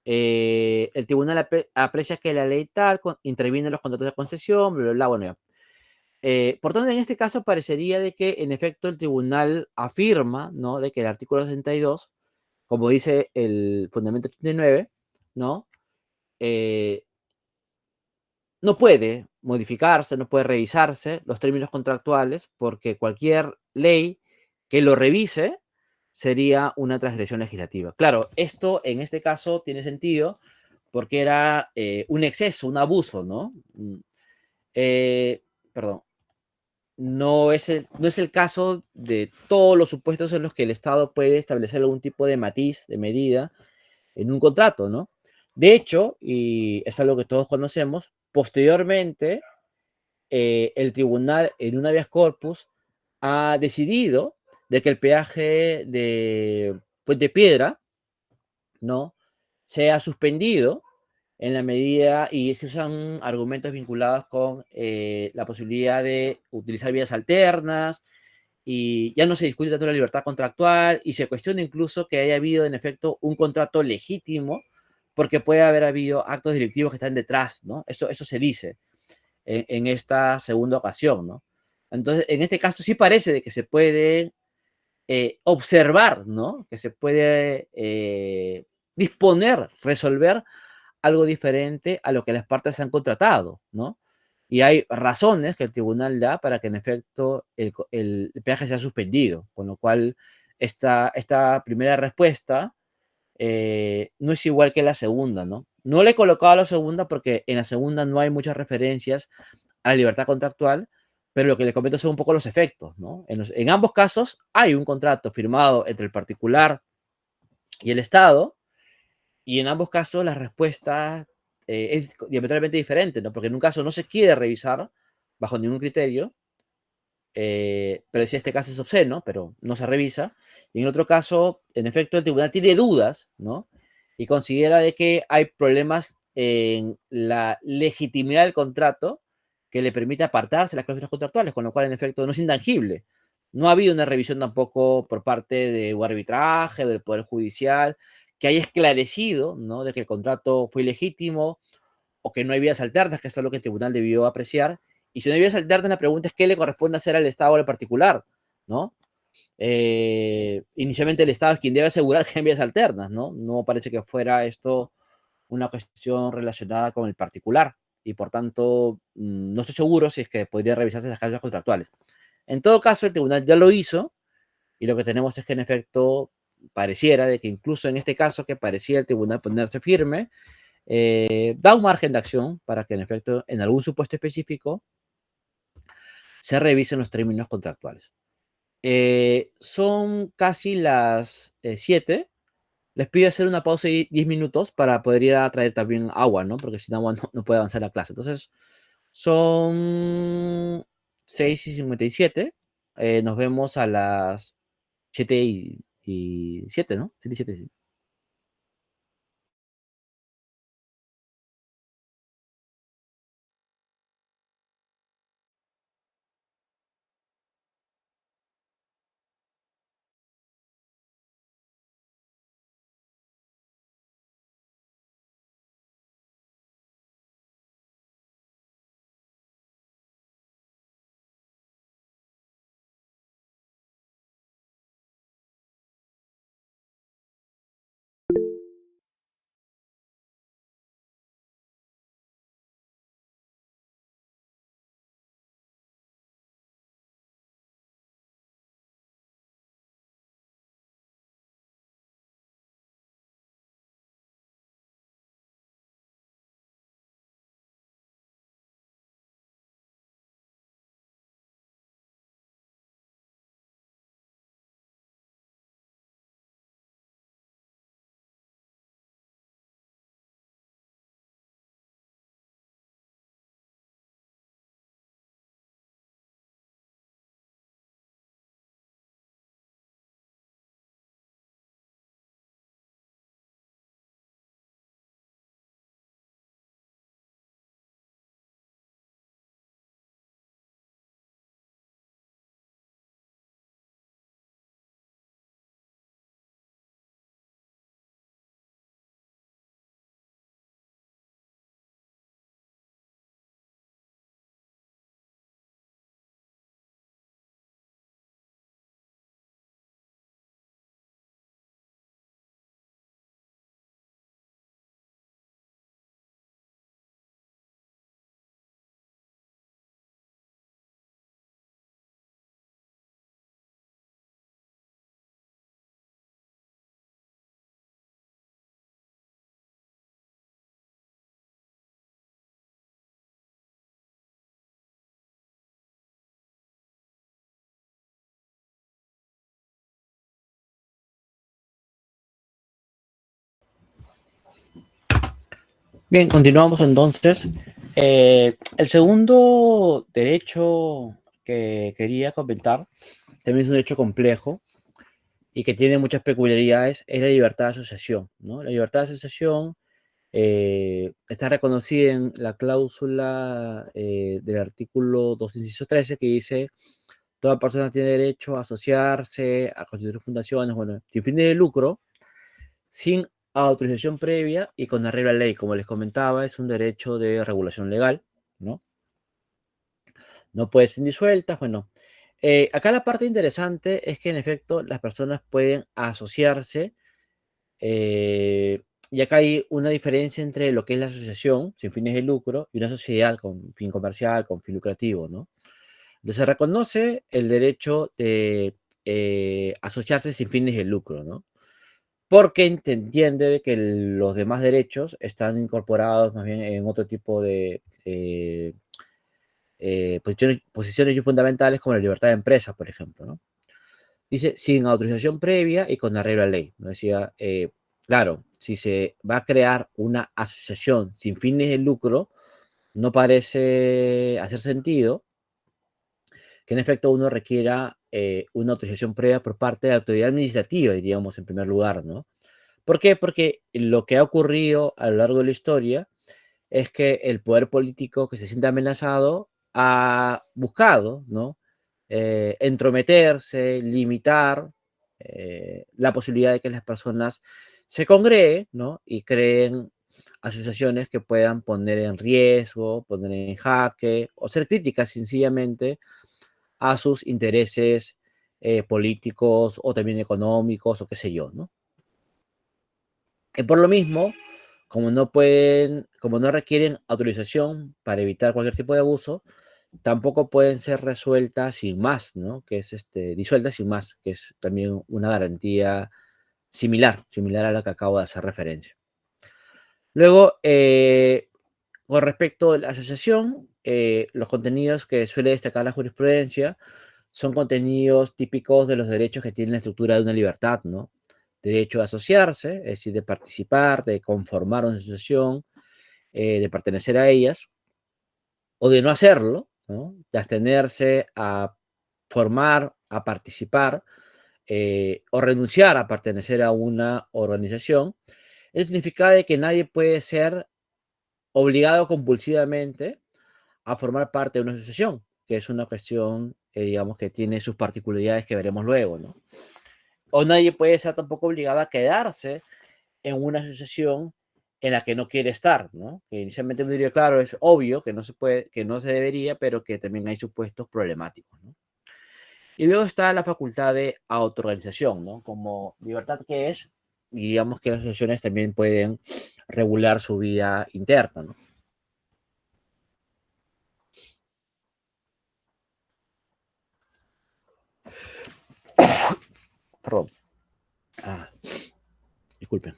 El tribunal aprecia que la ley tal interviene en los contratos de concesión, bla, bla, bla, bueno, ya. Por tanto, en este caso parecería de que, en efecto, el tribunal afirma, ¿no? De que el artículo 62, como dice el fundamento 89, ¿no? Eh, no puede modificarse, no puede revisarse los términos contractuales, porque cualquier ley que lo revise sería una transgresión legislativa. Claro, esto en este caso tiene sentido porque era un exceso, un abuso, ¿no? Eh, perdón, no es el caso de todos los supuestos en los que el Estado puede establecer algún tipo de matiz, de medida en un contrato, ¿no? De hecho, y es algo que todos conocemos, posteriormente el tribunal en un habeas corpus ha decidido de que el peaje de Puente Piedra, ¿no? Sea suspendido en la medida, y se usan argumentos vinculados con la posibilidad de utilizar vías alternas, y ya no se discute tanto la libertad contractual, y se cuestiona incluso que haya habido en efecto un contrato legítimo, porque puede haber habido actos delictivos que están detrás, ¿no? Eso se dice en esta segunda ocasión, ¿no? Entonces, en este caso sí parece de que se puede observar, ¿no? Que se puede disponer, resolver algo diferente a lo que las partes han contratado, ¿no? Y hay razones que el tribunal da para que en efecto el peaje sea suspendido, con lo cual esta primera respuesta no es igual que la segunda, ¿no? No le he colocado a la segunda porque en la segunda no hay muchas referencias a la libertad contractual, pero lo que le comento son un poco los efectos, ¿no? En ambos casos hay un contrato firmado entre el particular y el Estado, y en ambos casos la respuesta es diametralmente diferente, ¿no? Porque en un caso no se quiere revisar bajo ningún criterio, pero si este caso es obsceno, pero no se revisa. Y en otro caso, en efecto, el tribunal tiene dudas, ¿no? Y considera de que hay problemas en la legitimidad del contrato que le permite apartarse de las cláusulas contractuales, con lo cual, en efecto, no es intangible. No ha habido una revisión tampoco por parte de un arbitraje, del Poder Judicial, que haya esclarecido, ¿no? De que el contrato fue ilegítimo o que no hay vías alternas, que eso es lo que el tribunal debió apreciar. Y si no hay vías alternas, la pregunta es qué le corresponde hacer al Estado o al particular, ¿no? Inicialmente el Estado es quien debe asegurar que hay vías alternas, ¿no? No parece que fuera esto una cuestión relacionada con el particular, y por tanto no estoy seguro si es que podría revisarse las causas contractuales. En todo caso, el tribunal ya lo hizo, y lo que tenemos es que en efecto pareciera de que incluso en este caso que parecía el tribunal ponerse firme, da un margen de acción para que en efecto en algún supuesto específico se revisen los términos contractuales. Son casi las 7. Les pido hacer una pausa de 10 minutos para poder ir a traer también agua, ¿no? Porque sin agua no puede avanzar la clase. Entonces, son 6:57. Nos vemos a las 7:07, ¿no? 7:07, sí. Bien, continuamos entonces. El segundo derecho que quería comentar también es un derecho complejo y que tiene muchas peculiaridades, es la libertad de asociación, ¿no? La libertad de asociación está reconocida en la cláusula del artículo 2, inciso 13, que dice: toda persona tiene derecho a asociarse, a constituir fundaciones, bueno, sin fines de lucro, sin autorización previa y con arreglo a ley. Como les comentaba, es un derecho de regulación legal, ¿no? No puede ser disuelta, bueno. Acá la parte interesante es que en efecto las personas pueden asociarse, y acá hay una diferencia entre lo que es la asociación sin fines de lucro y una sociedad con fin comercial, con fin lucrativo, ¿no? Entonces se reconoce el derecho de asociarse sin fines de lucro, ¿no? Porque entiende de que los demás derechos están incorporados más bien en otro tipo de posiciones fundamentales como la libertad de empresa, por ejemplo, ¿no? Dice, sin autorización previa y con arreglo a ley. ¿No? Decía, claro, si se va a crear una asociación sin fines de lucro, no parece hacer sentido que en efecto uno requiera una autorización previa por parte de la autoridad administrativa, diríamos, en primer lugar, ¿no? ¿Por qué? Porque lo que ha ocurrido a lo largo de la historia es que el poder político que se siente amenazado ha buscado, ¿no? Entrometerse, limitar la posibilidad de que las personas se congreguen, ¿no? Y creen asociaciones que puedan poner en riesgo, poner en jaque o ser críticas sencillamente a sus intereses políticos o también económicos o qué sé yo, ¿no? Y por lo mismo, como no requieren autorización para evitar cualquier tipo de abuso, tampoco pueden ser resueltas sin más, ¿no? Que es disueltas sin más, que es también una garantía similar a la que acabo de hacer referencia. Luego, con respecto a la asociación, los contenidos que suele destacar la jurisprudencia son contenidos típicos de los derechos que tienen la estructura de una libertad, ¿no? Derecho a asociarse, es decir, de participar, de conformar una asociación, de pertenecer a ellas, o de no hacerlo, ¿no? De abstenerse a formar, a participar, o renunciar a pertenecer a una organización. Eso significa de que nadie puede ser obligado compulsivamente a formar parte de una asociación, que es una cuestión, digamos, que tiene sus particularidades que veremos luego, ¿no? O nadie puede ser tampoco obligado a quedarse en una asociación en la que no quiere estar, ¿no? Que inicialmente me diría, claro, es obvio que no se puede, que no se debería, pero que también hay supuestos problemáticos, ¿no? Y luego está la facultad de autoorganización, ¿no? Como libertad que es, y digamos que las asociaciones también pueden regular su vida interna, ¿no? Perdón. Ah, disculpen.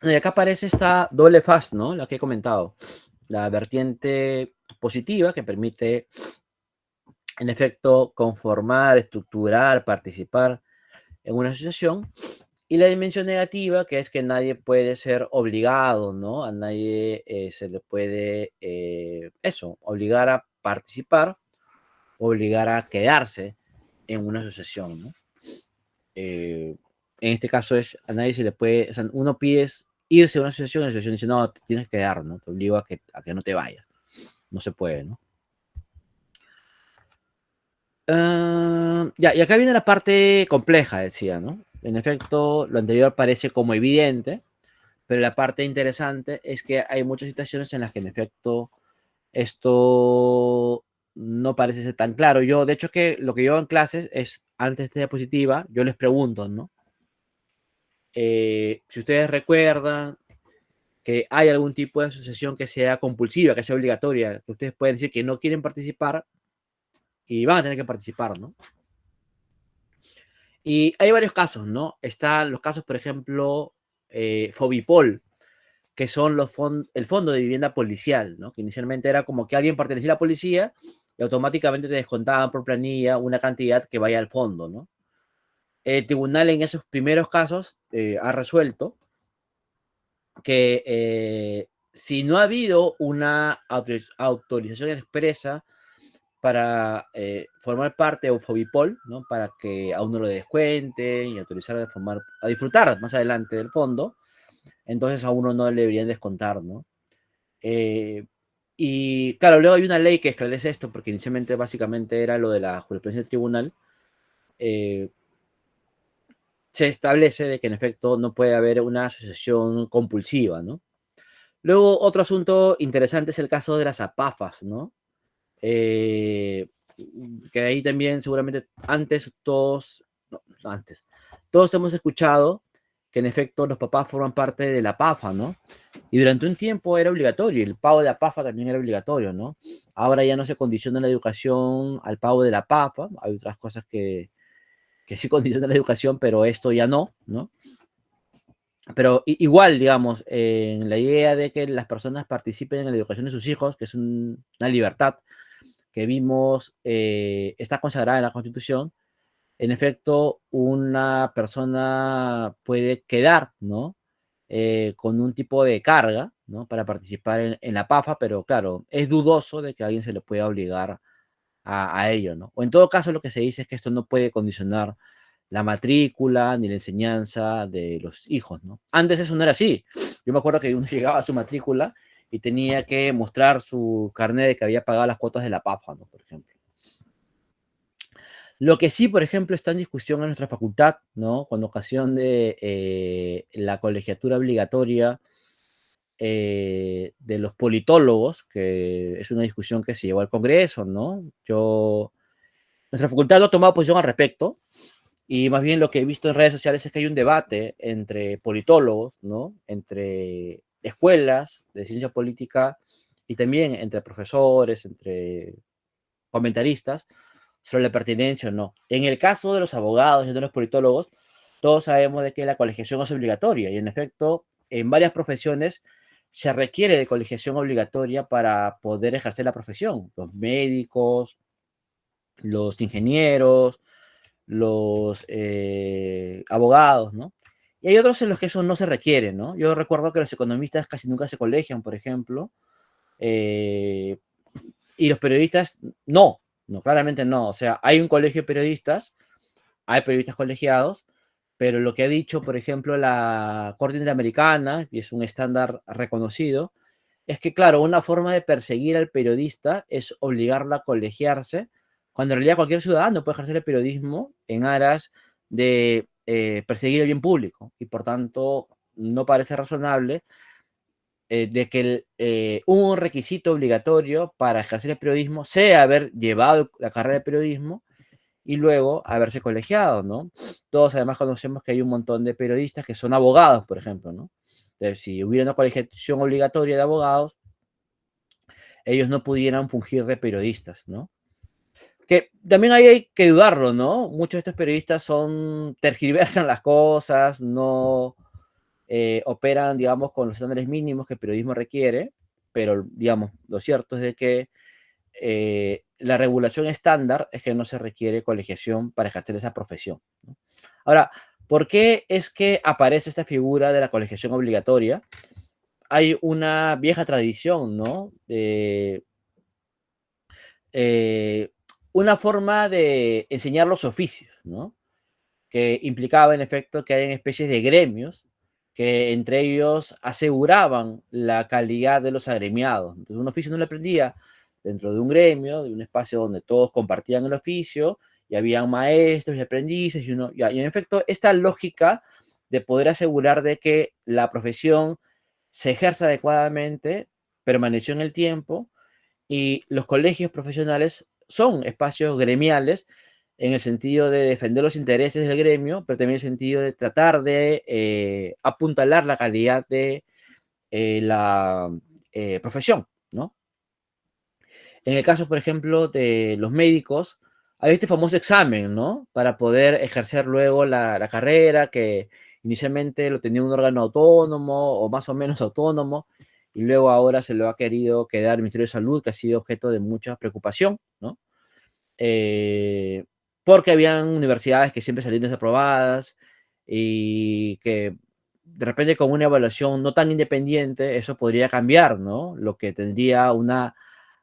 Y acá aparece esta doble faz, ¿no? La que he comentado. La vertiente positiva que permite, en efecto, conformar, estructurar, participar en una asociación. Y la dimensión negativa, que es que nadie puede ser obligado, ¿no? A nadie se le puede, obligar a participar, obligar a quedarse en una asociación, ¿no? En este caso a nadie se le puede, o sea, uno pide irse a una asociación y la asociación dice, no, te tienes que quedar, ¿no? Te obligo a que no te vayas. No se puede, ¿no? Ya, y acá viene la parte compleja, decía, ¿no? En efecto, lo anterior parece como evidente, pero la parte interesante es que hay muchas situaciones en las que en efecto esto no parece ser tan claro. Yo, de hecho, que lo que yo hago en clases es, antes de diapositiva, yo les pregunto, ¿no? Si ustedes recuerdan que hay algún tipo de asociación que sea compulsiva, que sea obligatoria, que ustedes pueden decir que no quieren participar y van a tener que participar, ¿no? Y hay varios casos, ¿no? Están los casos, por ejemplo, Fobipol, que son el fondo de vivienda policial, ¿no? Que inicialmente era como que alguien pertenecía a la policía y automáticamente te descontaban por planilla una cantidad que vaya al fondo, ¿no? el tribunal en esos primeros casos ha resuelto que si no ha habido una autorización expresa para formar parte de Ufobipol, ¿no? Para que a uno lo descuenten y autorizar a disfrutar más adelante del fondo, entonces a uno no le deberían descontar, ¿no? Y claro, luego hay una ley que esclarece esto, porque inicialmente básicamente era lo de la jurisprudencia del tribunal. Se establece de que en efecto no puede haber una asociación compulsiva, ¿no? Luego, otro asunto interesante es el caso de las APAFAS, ¿no? Que ahí también seguramente todos hemos escuchado que en efecto los papás forman parte de la PAFA, ¿no? Y durante un tiempo era obligatorio, el pago de la PAFA también era obligatorio, ¿no? Ahora ya no se condiciona la educación al pago de la PAFA, hay otras cosas que sí condicionan la educación, pero esto ya no, ¿no? Pero igual, digamos, en la idea de que las personas participen en la educación de sus hijos, que es una libertad que vimos está consagrada en la Constitución, en efecto, una persona puede quedar, ¿no? Con un tipo de carga, ¿no? Para participar en la PAFA, pero claro, es dudoso de que alguien se le pueda obligar a ello, ¿no? O en todo caso, lo que se dice es que esto no puede condicionar la matrícula ni la enseñanza de los hijos, ¿no? Antes eso no era así. Yo me acuerdo que uno llegaba a su matrícula y tenía que mostrar su carnet de que había pagado las cuotas de la PAFA, ¿no? Por ejemplo. Lo que sí, por ejemplo, está en discusión en nuestra facultad, ¿no? Con ocasión de la colegiatura obligatoria de los politólogos, que es una discusión que se llevó al Congreso, ¿no? Nuestra facultad no ha tomado posición al respecto, y más bien lo que he visto en redes sociales es que hay un debate entre politólogos, ¿no? Entre escuelas de ciencia política y también entre profesores, entre comentaristas, sobre la pertinencia o no. En el caso de los abogados y de los politólogos, todos sabemos de que la colegiación es obligatoria y en efecto, en varias profesiones se requiere de colegiación obligatoria para poder ejercer la profesión. Los médicos, los ingenieros, los abogados, ¿no? Y hay otros en los que eso no se requiere, ¿no? Yo recuerdo que los economistas casi nunca se colegian, por ejemplo, y los periodistas no, no, claramente no. O sea, hay un colegio de periodistas, hay periodistas colegiados, pero lo que ha dicho, por ejemplo, la Corte Interamericana, y es un estándar reconocido, es que, claro, una forma de perseguir al periodista es obligarlo a colegiarse, cuando en realidad cualquier ciudadano puede ejercer el periodismo en aras de perseguir el bien público, y por tanto no parece razonable de que un requisito obligatorio para ejercer el periodismo sea haber llevado la carrera de periodismo y luego haberse colegiado, ¿no? Todos además conocemos que hay un montón de periodistas que son abogados, por ejemplo, ¿no? Entonces, si hubiera una colegiación obligatoria de abogados, ellos no pudieran fungir de periodistas, ¿no? Que también ahí hay que dudarlo, ¿no? Muchos de estos periodistas tergiversan las cosas, no operan, digamos, con los estándares mínimos que el periodismo requiere, pero, digamos, lo cierto es de que la regulación estándar es que no se requiere colegiación para ejercer esa profesión, ¿no? Ahora, ¿por qué es que aparece esta figura de la colegiación obligatoria? Hay una vieja tradición, ¿no? Eh, una forma de enseñar los oficios, ¿no? Que implicaba en efecto que hayan especies de gremios que entre ellos aseguraban la calidad de los agremiados. Entonces, un oficio no lo aprendía dentro de un gremio, de un espacio donde todos compartían el oficio, y habían maestros y aprendices, y en efecto, esta lógica de poder asegurar de que la profesión se ejerza adecuadamente permaneció en el tiempo, y los colegios profesionales son espacios gremiales en el sentido de defender los intereses del gremio, pero también en el sentido de tratar de apuntalar la calidad de la profesión, ¿no? En el caso, por ejemplo, de los médicos, hay este famoso examen, ¿no? Para poder ejercer luego la carrera, que inicialmente lo tenía un órgano autónomo o más o menos autónomo, y luego ahora se lo ha querido quedar el Ministerio de Salud, que ha sido objeto de mucha preocupación, ¿no? Eh, porque habían universidades que siempre salían desaprobadas y que de repente con una evaluación no tan independiente eso podría cambiar, ¿no? Lo que tendría una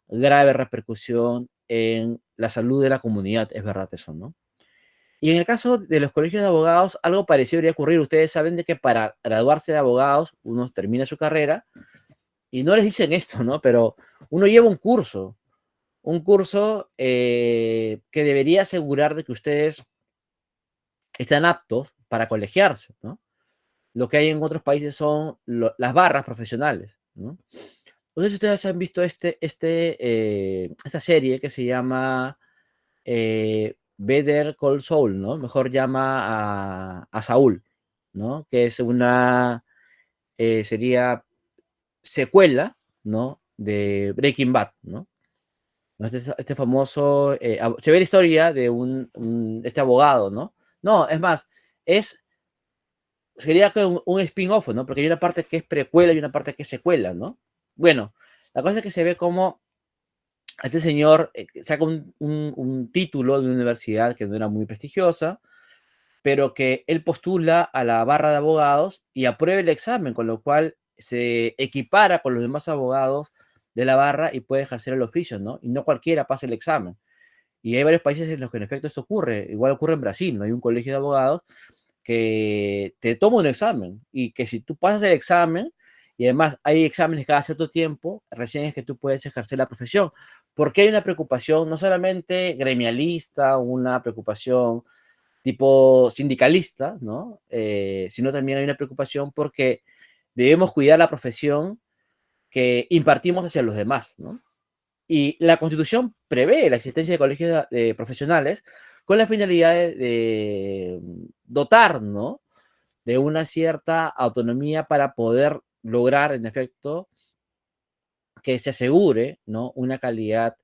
grave repercusión en la salud de la comunidad, es verdad eso, ¿no? Y en el caso de los colegios de abogados, algo parecido debería ocurrir. Ustedes saben de que para graduarse de abogados, uno termina su carrera y no les dicen esto, ¿no? Pero uno lleva un curso que debería asegurar de que ustedes están aptos para colegiarse, ¿no? Lo que hay en otros países son las barras profesionales, ¿no? No sé si ustedes han visto esta serie que se llama Better Call Saul, ¿no? Mejor llama a Saúl, ¿no? Que es sería secuela, ¿no? De Breaking Bad, ¿no? Este famoso, se ve la historia de este abogado, ¿no? No, es más, sería un spin-off, ¿no? Porque hay una parte que es precuela y una parte que es secuela, ¿no? Bueno, la cosa es que se ve como este señor saca un título de una universidad que no era muy prestigiosa, pero que él postula a la barra de abogados y aprueba el examen, con lo cual se equipara con los demás abogados de la barra y puede ejercer el oficio, ¿no? Y no cualquiera pasa el examen. Y hay varios países en los que en efecto esto ocurre. Igual ocurre en Brasil, ¿no? Hay un colegio de abogados que te toma un examen y que si tú pasas el examen, y además hay exámenes cada cierto tiempo, recién es que tú puedes ejercer la profesión. Porque hay una preocupación no solamente gremialista, una preocupación tipo sindicalista, ¿no? Sino también hay una preocupación porque debemos cuidar la profesión que impartimos hacia los demás, ¿no? Y la Constitución prevé la existencia de colegios profesionales con la finalidad de dotar, ¿no? De una cierta autonomía para poder lograr, en efecto, que se asegure, ¿no? Una calidad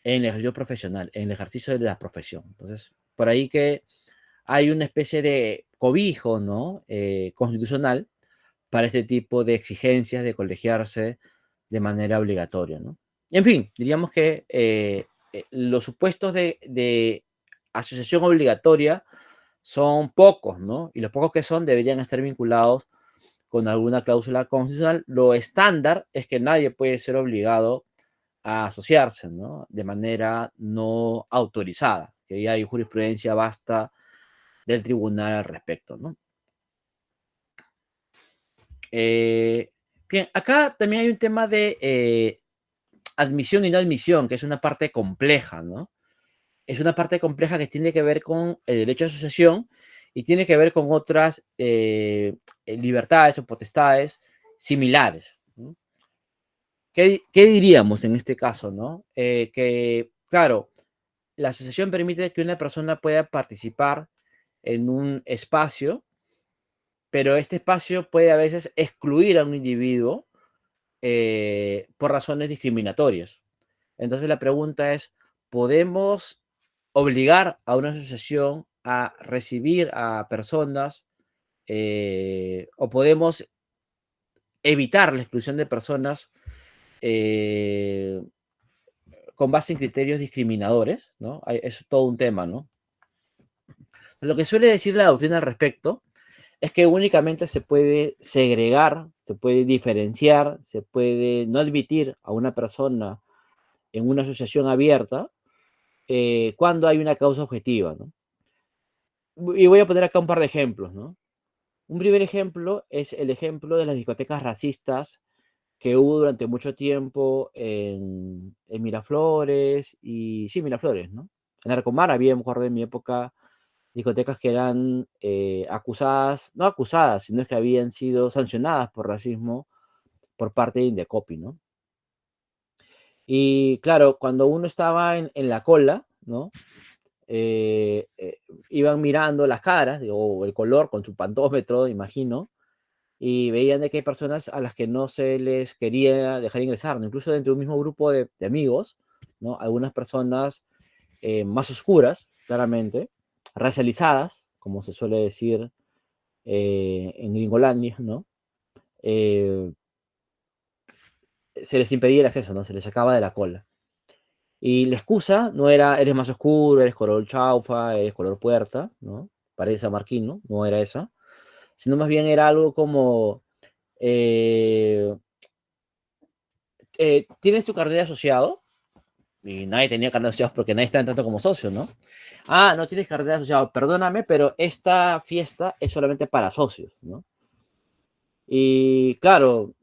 en el ejercicio profesional, en el ejercicio de la profesión. Entonces, por ahí que hay una especie de cobijo, ¿no? Constitucional para este tipo de exigencias de colegiarse de manera obligatoria, ¿no? En fin, diríamos que los supuestos de asociación obligatoria son pocos, ¿no? Y los pocos que son deberían estar vinculados con alguna cláusula constitucional. Lo estándar es que nadie puede ser obligado a asociarse, ¿no? De manera no autorizada, que ya hay jurisprudencia vasta del tribunal al respecto, ¿no? Eh, Bien, acá también hay un tema de admisión y no admisión, que es una parte compleja, ¿no? Es una parte compleja que tiene que ver con el derecho de asociación y tiene que ver con otras libertades o potestades similares, ¿no? ¿Qué diríamos en este caso, no? Que, claro, la asociación permite que una persona pueda participar en un espacio, pero este espacio puede a veces excluir a un individuo por razones discriminatorias. Entonces la pregunta es, ¿podemos obligar a una asociación a recibir a personas o podemos evitar la exclusión de personas eh, con base en criterios discriminadores? ¿No? Es todo un tema, ¿no? Lo que suele decir la doctrina al respecto es que únicamente se puede segregar, se puede diferenciar, se puede no admitir a una persona en una asociación abierta cuando hay una causa objetiva, ¿no? Y voy a poner acá un par de ejemplos, ¿no? Un primer ejemplo es el ejemplo de las discotecas racistas que hubo durante mucho tiempo en Miraflores, y sí, Miraflores, ¿no? En Arcomar había, me acuerdo de mi época, discotecas que eran acusadas, no acusadas, sino que habían sido sancionadas por racismo por parte de Indecopi, ¿no? Y claro, cuando uno estaba en la cola, ¿no? Eh, eh, Iban mirando las caras o el color con su pantómetro, imagino, y veían de que hay personas a las que no se les quería dejar ingresar, ¿no? Incluso dentro de un mismo grupo de amigos, ¿no? Algunas personas más oscuras, claramente, racializadas, como se suele decir en Gringolandia, ¿no? Eh, Se les impedía el acceso, ¿no? Se les sacaba de la cola. Y la excusa no era, eres más oscuro, eres color chaufa, eres color puerta, ¿no? Parece San Martín, ¿no? No era esa. Sino más bien era algo como, eh, ¿tienes tu carnet de asociado? Y nadie tenía carnet de asociado porque nadie está entrando como socio, ¿no? Ah, no tienes carnet de asociado, perdóname, pero esta fiesta es solamente para socios, ¿no? Y claro,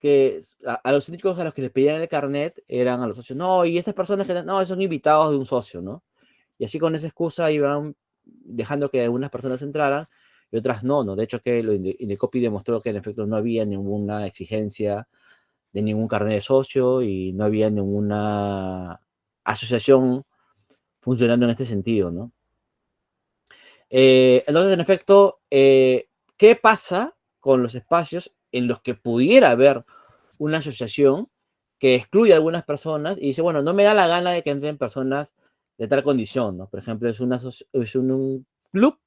que a los únicos a los que les pedían el carnet eran a los socios. No, y estas personas que no, son invitados de un socio, ¿no? Y así con esa excusa iban dejando que algunas personas entraran y otras no, ¿no? De hecho, que lo Indecopi demostró que en efecto no había ninguna exigencia de ningún carnet de socio y no había ninguna asociación funcionando en este sentido, ¿no? Entonces, en efecto, ¿qué pasa con los espacios en los que pudiera haber una asociación que excluye a algunas personas y dice, bueno, no me da la gana de que entren personas de tal condición, ¿no? Por ejemplo, es un club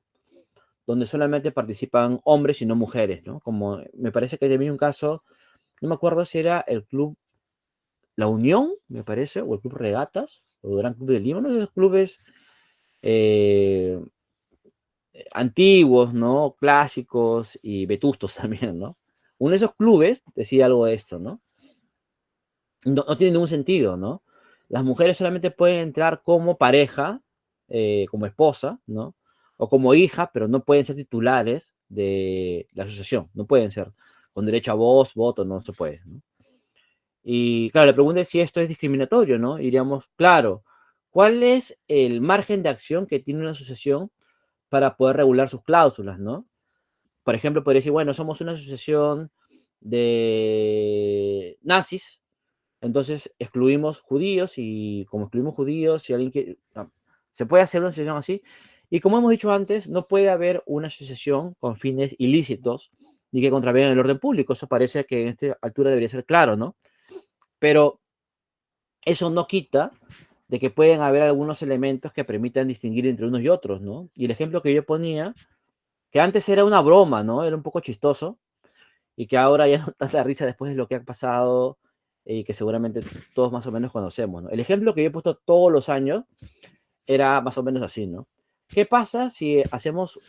donde solamente participan hombres y no mujeres, ¿no? Como me parece que también un caso, no me acuerdo si era el club La Unión, me parece, o el club Regatas, o el Gran Club de Lima, uno de esos clubes eh, antiguos, ¿no? Clásicos y vetustos también, ¿no? Uno de esos clubes decía algo de esto, ¿no? No tiene ningún sentido, ¿no? Las mujeres solamente pueden entrar como pareja, como esposa, ¿no? O como hija, pero no pueden ser titulares de la asociación, no pueden ser con derecho a voz, voto, no se puede, ¿no? Y claro, la pregunta es si esto es discriminatorio, ¿no? Y diríamos, claro, ¿cuál es el margen de acción que tiene una asociación para poder regular sus cláusulas, ¿no? Por ejemplo, podría decir, bueno, somos una asociación de nazis, entonces excluimos judíos y como excluimos judíos, si alguien quiere, se puede hacer una asociación así. Y como hemos dicho antes, no puede haber una asociación con fines ilícitos ni que contravengan el orden público. Eso parece que en esta altura debería ser claro, ¿no? Pero eso no quita de que pueden haber algunos elementos que permitan distinguir entre unos y otros, ¿no? Y el ejemplo que yo ponía, que antes era una broma, ¿no? Era un poco chistoso, y que ahora ya no da la risa después de lo que ha pasado y que seguramente todos más o menos conocemos, ¿no? El ejemplo que yo he puesto todos los años era más o menos así, ¿no? ¿Qué pasa si hacemos,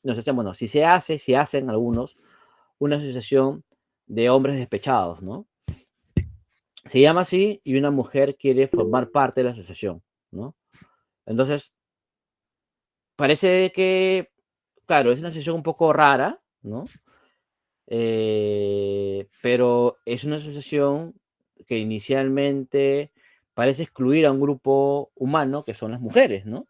no, si se hace, si hacen algunos, una asociación de hombres despechados, ¿no? Se llama así y una mujer quiere formar parte de la asociación, ¿no? Entonces, parece que, claro, es una asociación un poco rara, ¿no? Pero es una asociación que inicialmente parece excluir a un grupo humano que son las mujeres, ¿no?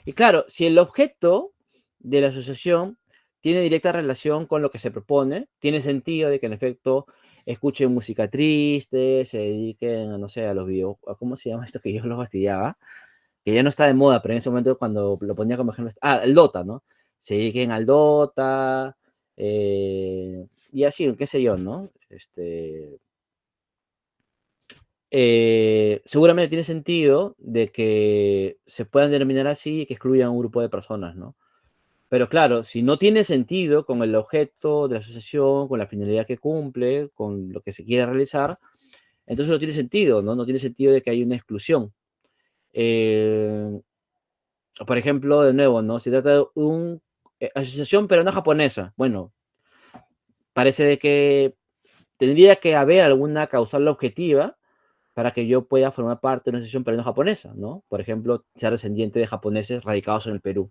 Y claro, si el objeto de la asociación tiene directa relación con lo que se propone, tiene sentido de que en efecto escuchen música triste, se dediquen, no sé, a los videos, ¿cómo se llama esto que yo los fastidiaba? Que ya no está de moda, pero en ese momento cuando lo ponía como ejemplo, el Dota, ¿no? Se dediquen al Dota, y así, qué sé yo, ¿no? Seguramente tiene sentido de que se puedan denominar así y que excluyan a un grupo de personas, ¿no? Pero claro, si no tiene sentido con el objeto de la asociación, con la finalidad que cumple, con lo que se quiere realizar, entonces no tiene sentido, ¿no? No tiene sentido de que haya una exclusión. Eh, por ejemplo, de nuevo, ¿no? Se trata de una asociación peruana japonesa. Bueno, parece de que tendría que haber alguna causal objetiva para que yo pueda formar parte de una asociación peruana japonesa, ¿no? Por ejemplo, ser descendiente de japoneses radicados en el Perú,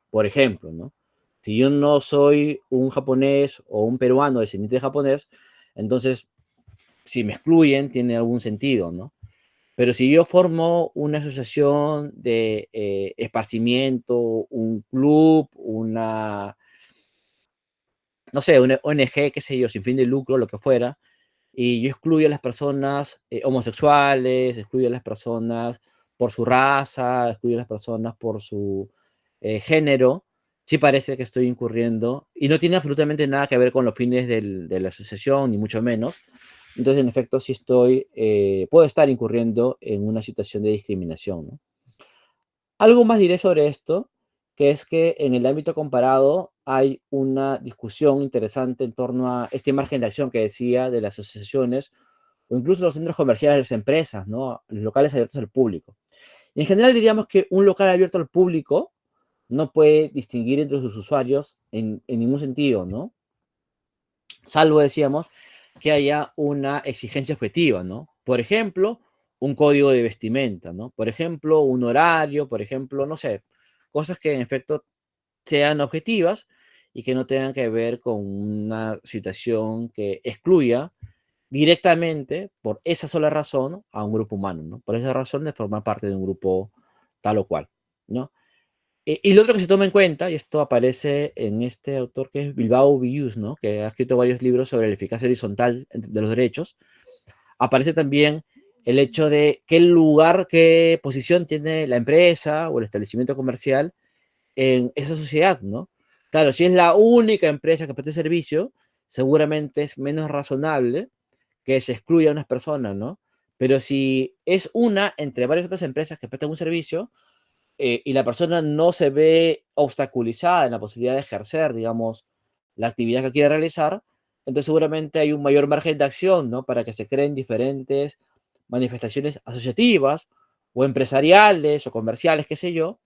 por ejemplo, ¿no? Si yo no soy un japonés o un peruano descendiente de japonés, entonces, si me excluyen, tiene algún sentido, ¿no? Pero si yo formo una asociación de esparcimiento, un club, no sé, una ONG, qué sé yo, sin fin de lucro, lo que fuera, y yo excluyo a las personas homosexuales, excluyo a las personas por su raza, excluyo a las personas por su género, sí parece que estoy incurriendo, y no tiene absolutamente nada que ver con los fines de la asociación, ni mucho menos. Entonces, en efecto, sí puedo estar incurriendo en una situación de discriminación, ¿no? Algo más diré sobre esto, que es que en el ámbito comparado hay una discusión interesante en torno a este margen de acción que decía de las asociaciones o incluso los centros comerciales de las empresas, ¿no? Los locales abiertos al público. Y en general diríamos que un local abierto al público no puede distinguir entre sus usuarios en ningún sentido, ¿no? Salvo, decíamos, que haya una exigencia objetiva, ¿no? Por ejemplo, un código de vestimenta, ¿no? Por ejemplo, un horario, por ejemplo, no sé, cosas que en efecto sean objetivas y que no tengan que ver con una situación que excluya directamente por esa sola razón a un grupo humano, ¿no? Por esa razón de formar parte de un grupo tal o cual, ¿no? Y lo otro que se toma en cuenta, y esto aparece en este autor que es Bilbao Bius, ¿no? Que ha escrito varios libros sobre la eficacia horizontal de los derechos, aparece también el hecho de qué lugar, qué posición tiene la empresa o el establecimiento comercial en esa sociedad, ¿no? Claro, si es la única empresa que presta servicio, seguramente es menos razonable que se excluya a unas personas, ¿no? Pero si es una entre varias otras empresas que prestan un servicio, y la persona no se ve obstaculizada en la posibilidad de ejercer, digamos, la actividad que quiere realizar, entonces seguramente hay un mayor margen de acción, ¿no? Para que se creen diferentes manifestaciones asociativas o empresariales o comerciales, qué sé yo,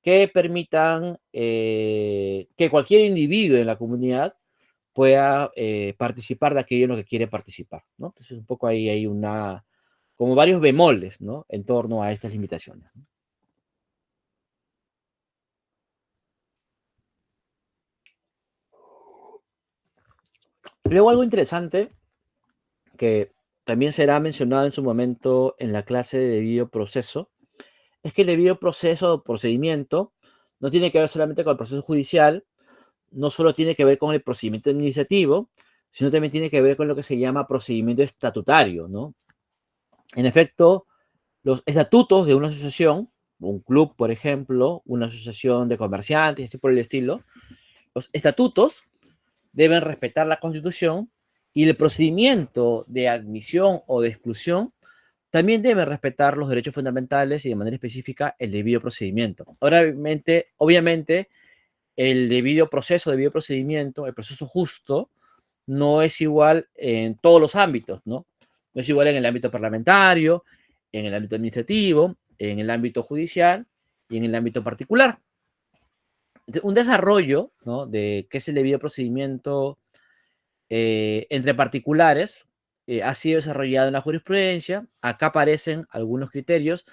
que permitan que cualquier individuo en la comunidad pueda participar de aquello en lo que quiere participar, ¿no? Entonces un poco ahí hay una, como varios bemoles, ¿no? En torno a estas limitaciones. Luego algo interesante que también será mencionado en su momento en la clase de debido proceso, es que el debido proceso o procedimiento no tiene que ver solamente con el proceso judicial, no solo tiene que ver con el procedimiento administrativo, sino también tiene que ver con lo que se llama procedimiento estatutario, ¿no? En efecto, los estatutos de una asociación, un club, por ejemplo, una asociación de comerciantes, así por el estilo, los estatutos deben respetar la Constitución y el procedimiento de admisión o de exclusión también debe respetar los derechos fundamentales y de manera específica el debido procedimiento. Ahora, obviamente, el debido proceso, debido procedimiento, el proceso justo, no es igual en todos los ámbitos, ¿no? No es igual en el ámbito parlamentario, en el ámbito administrativo, en el ámbito judicial y en el ámbito particular. Un desarrollo, ¿no? De qué es el debido procedimiento entre particulares ha sido desarrollado en la jurisprudencia. Acá aparecen algunos criterios,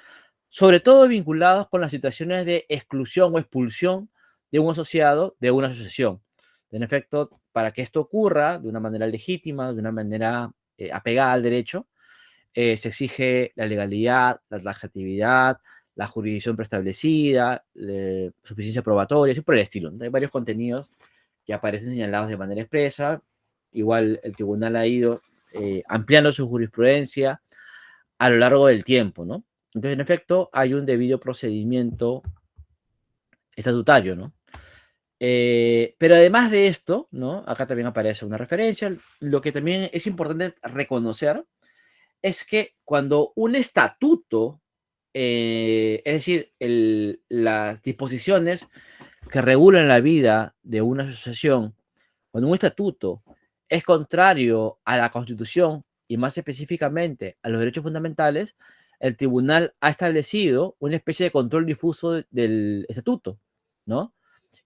sobre todo vinculados con las situaciones de exclusión o expulsión de un asociado de una asociación. En efecto, para que esto ocurra de una manera legítima, de una manera apegada al derecho, se exige la legalidad, la taxatividad, la jurisdicción preestablecida, suficiencia probatoria, así por el estilo. Hay varios contenidos que aparecen señalados de manera expresa. Igual el tribunal ha ido ampliando su jurisprudencia a lo largo del tiempo, ¿no? Entonces, en efecto, hay un debido procedimiento estatutario, ¿no? Pero además de esto, ¿no? Acá también aparece una referencia. Lo que también es importante reconocer es que cuando un estatuto, es decir, las disposiciones que regulan la vida de una asociación, cuando un estatuto es contrario a la Constitución y más específicamente a los derechos fundamentales, el tribunal ha establecido una especie de control difuso del estatuto, ¿no?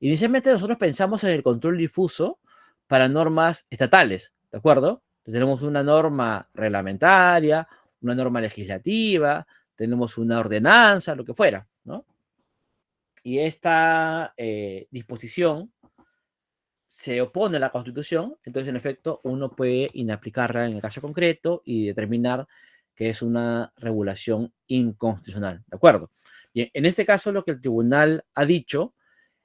Inicialmente nosotros pensamos en el control difuso para normas estatales, ¿de acuerdo? Tenemos una norma reglamentaria, una norma legislativa, tenemos una ordenanza, lo que fuera, ¿no? Y esta disposición se opone a la Constitución, entonces en efecto uno puede inaplicarla en el caso concreto y determinar que es una regulación inconstitucional, ¿de acuerdo? Y en este caso lo que el tribunal ha dicho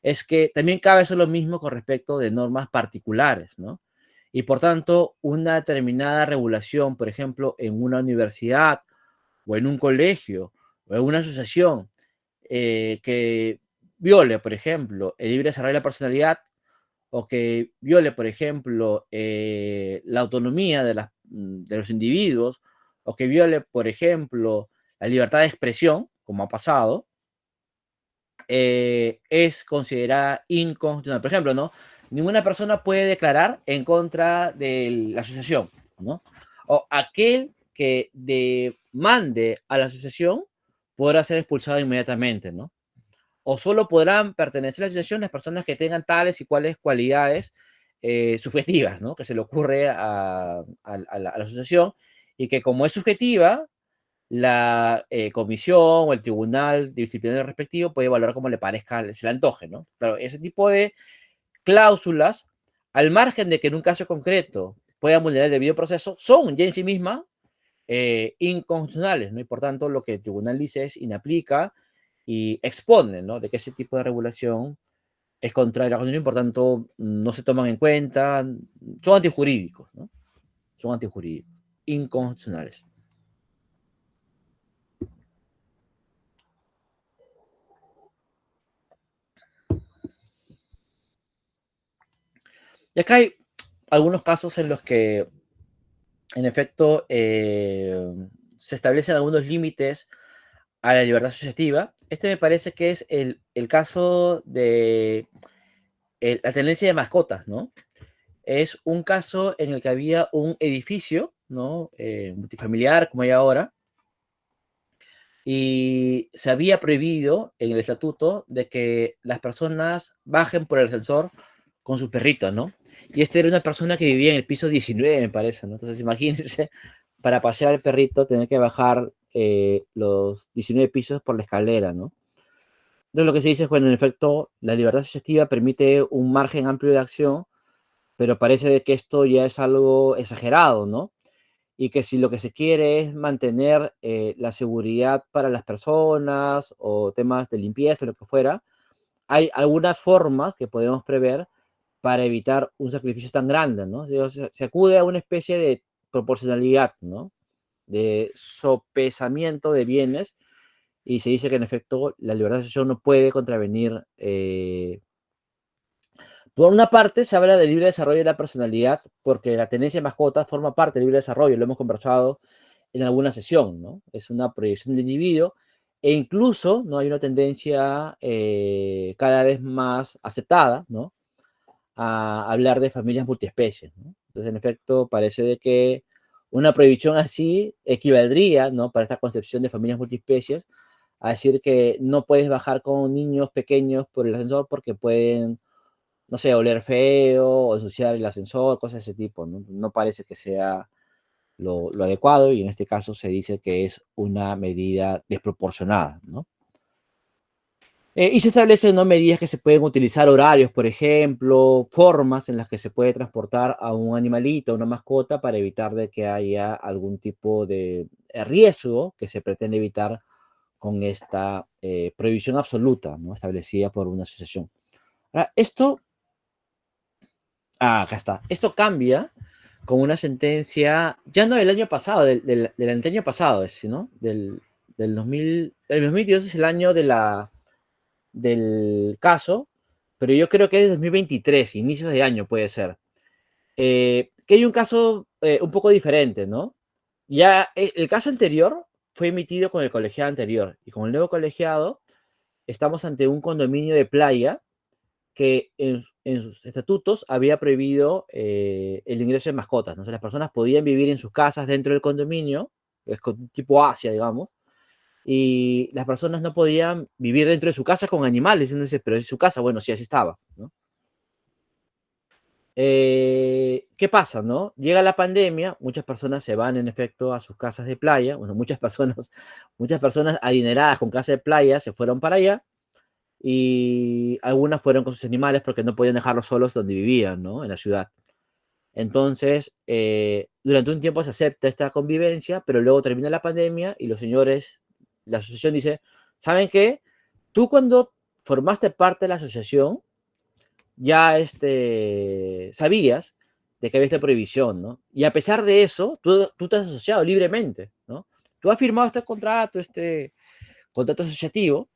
es que también cabe hacer lo mismo con respecto de normas particulares, ¿no? Y por tanto, una determinada regulación, por ejemplo, en una universidad o en un colegio o en una asociación que viole, por ejemplo, el libre desarrollo de la personalidad o que viole, por ejemplo, la autonomía de los individuos, o que viole, por ejemplo, la libertad de expresión, como ha pasado, es considerada inconstitucional. Por ejemplo, ¿no? Ninguna persona puede declarar en contra de la asociación, ¿no? O aquel que demande a la asociación podrá ser expulsado inmediatamente, ¿no? O solo podrán pertenecer a la asociación las personas que tengan tales y cuales cualidades subjetivas, ¿no? Que se le ocurre a la asociación y que como es subjetiva, la comisión o el tribunal disciplinario respectivo puede evaluar como le parezca, se le antoje, ¿no? Claro, ese tipo de cláusulas, al margen de que en un caso concreto puedan vulnerar el debido proceso, son ya en sí mismas inconstitucionales, ¿no? Y por tanto, lo que el tribunal dice es inaplica y expone, ¿no? De que ese tipo de regulación es contraria a la Constitución y por tanto no se toman en cuenta, son antijurídicos, ¿no? Son antijurídicos, inconstitucionales. Y acá hay algunos casos en los que, en efecto, se establecen algunos límites a la libertad asociativa. Este me parece que es el caso de la tenencia de mascotas, ¿no? Es un caso en el que había un edificio, ¿no? Multifamiliar, como hay ahora, y se había prohibido en el estatuto de que las personas bajen por el ascensor con sus perritos, ¿no? Y esta era una persona que vivía en el piso 19, me parece, ¿no? Entonces, imagínense, para pasear al perrito, tener que bajar los 19 pisos por la escalera, ¿no? Entonces, lo que se dice es, bueno, en efecto, la libertad asociativa permite un margen amplio de acción, pero parece de que esto ya es algo exagerado, ¿no? Y que si lo que se quiere es mantener la seguridad para las personas o temas de limpieza, lo que fuera, hay algunas formas que podemos prever para evitar un sacrificio tan grande, ¿no? Se acude a una especie de proporcionalidad, ¿no? De sopesamiento de bienes y se dice que en efecto la libertad de asociación no puede contravenir. Por una parte, se habla del libre desarrollo de la personalidad, porque la tenencia de mascotas forma parte del libre desarrollo, lo hemos conversado en alguna sesión, ¿no? Es una proyección del individuo e incluso, ¿no? Hay una tendencia cada vez más aceptada, ¿no? A hablar de familias multiespecies, ¿no? Entonces, en efecto, parece de que una prohibición así equivaldría, ¿no? Para esta concepción de familias multiespecies, a decir que no puedes bajar con niños pequeños por el ascensor porque pueden, no sé, oler feo o ensuciar el ascensor, cosas de ese tipo, ¿no? No parece que sea lo adecuado y en este caso se dice que es una medida desproporcionada, ¿no? Y se establecen, ¿no? Medidas que se pueden utilizar, horarios, por ejemplo, formas en las que se puede transportar a un animalito, a una mascota, para evitar de que haya algún tipo de riesgo que se pretende evitar con esta prohibición absoluta, ¿no? Establecida por una asociación. Ahora, acá está. Esto cambia con una sentencia, ya no del año pasado, del año pasado, ¿no? Del 2000, el 2022 es el año del caso, pero yo creo que es 2023, inicios de año puede ser. Que hay un caso un poco diferente, ¿no? Ya el caso anterior fue emitido con el colegiado anterior y con el nuevo colegiado estamos ante un condominio de playa que en sus estatutos había prohibido el ingreso de mascotas, ¿no? O sea, las personas podían vivir en sus casas dentro del condominio, es tipo Asia, digamos, y las personas no podían vivir dentro de su casa con animales. Y uno dice, pero es su casa, bueno, sí, así estaba, ¿no? ¿Qué pasa, no? Llega la pandemia, muchas personas se van en efecto a sus casas de playa, bueno, muchas personas adineradas con casas de playa se fueron para allá y algunas fueron con sus animales porque no podían dejarlos solos donde vivían, ¿no? En la ciudad. Entonces, durante un tiempo se acepta esta convivencia, pero luego termina la pandemia y los señores, la asociación dice, ¿saben qué? Tú cuando formaste parte de la asociación, ya sabías de que había esta prohibición, ¿no? Y a pesar de eso, tú te has asociado libremente, ¿no? Tú has firmado este contrato asociativo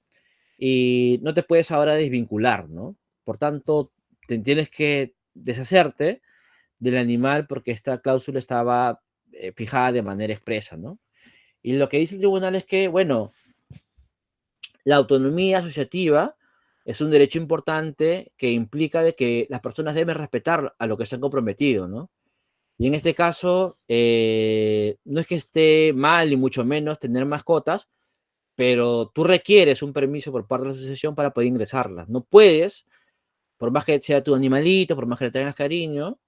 y no te puedes ahora desvincular, ¿no? Por tanto, tienes que deshacerte del animal porque esta cláusula estaba fijada de manera expresa, ¿no? Y lo que dice el tribunal es que, bueno, la autonomía asociativa es un derecho importante que implica de que las personas deben respetar a lo que se han comprometido, ¿no? Y en este caso, no es que esté mal, ni mucho menos, tener mascotas, pero tú requieres un permiso por parte de la asociación para poder ingresarlas. No puedes, por más que sea tu animalito, por más que le tengas cariño,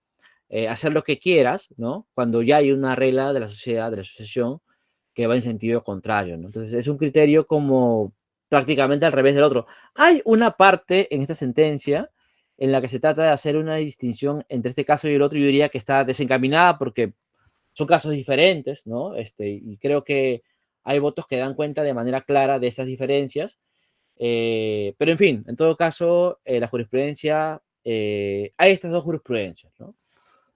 hacer lo que quieras, ¿no? Cuando ya hay una regla de la sociedad, de la asociación, que va en sentido contrario, ¿no? Entonces es un criterio como prácticamente al revés del otro. Hay una parte en esta sentencia en la que se trata de hacer una distinción entre este caso y el otro. Yo diría que está desencaminada porque son casos diferentes, ¿no? Y creo que hay votos que dan cuenta de manera clara de estas diferencias. Pero en fin, en todo caso, la jurisprudencia, hay estas dos jurisprudencias, ¿no?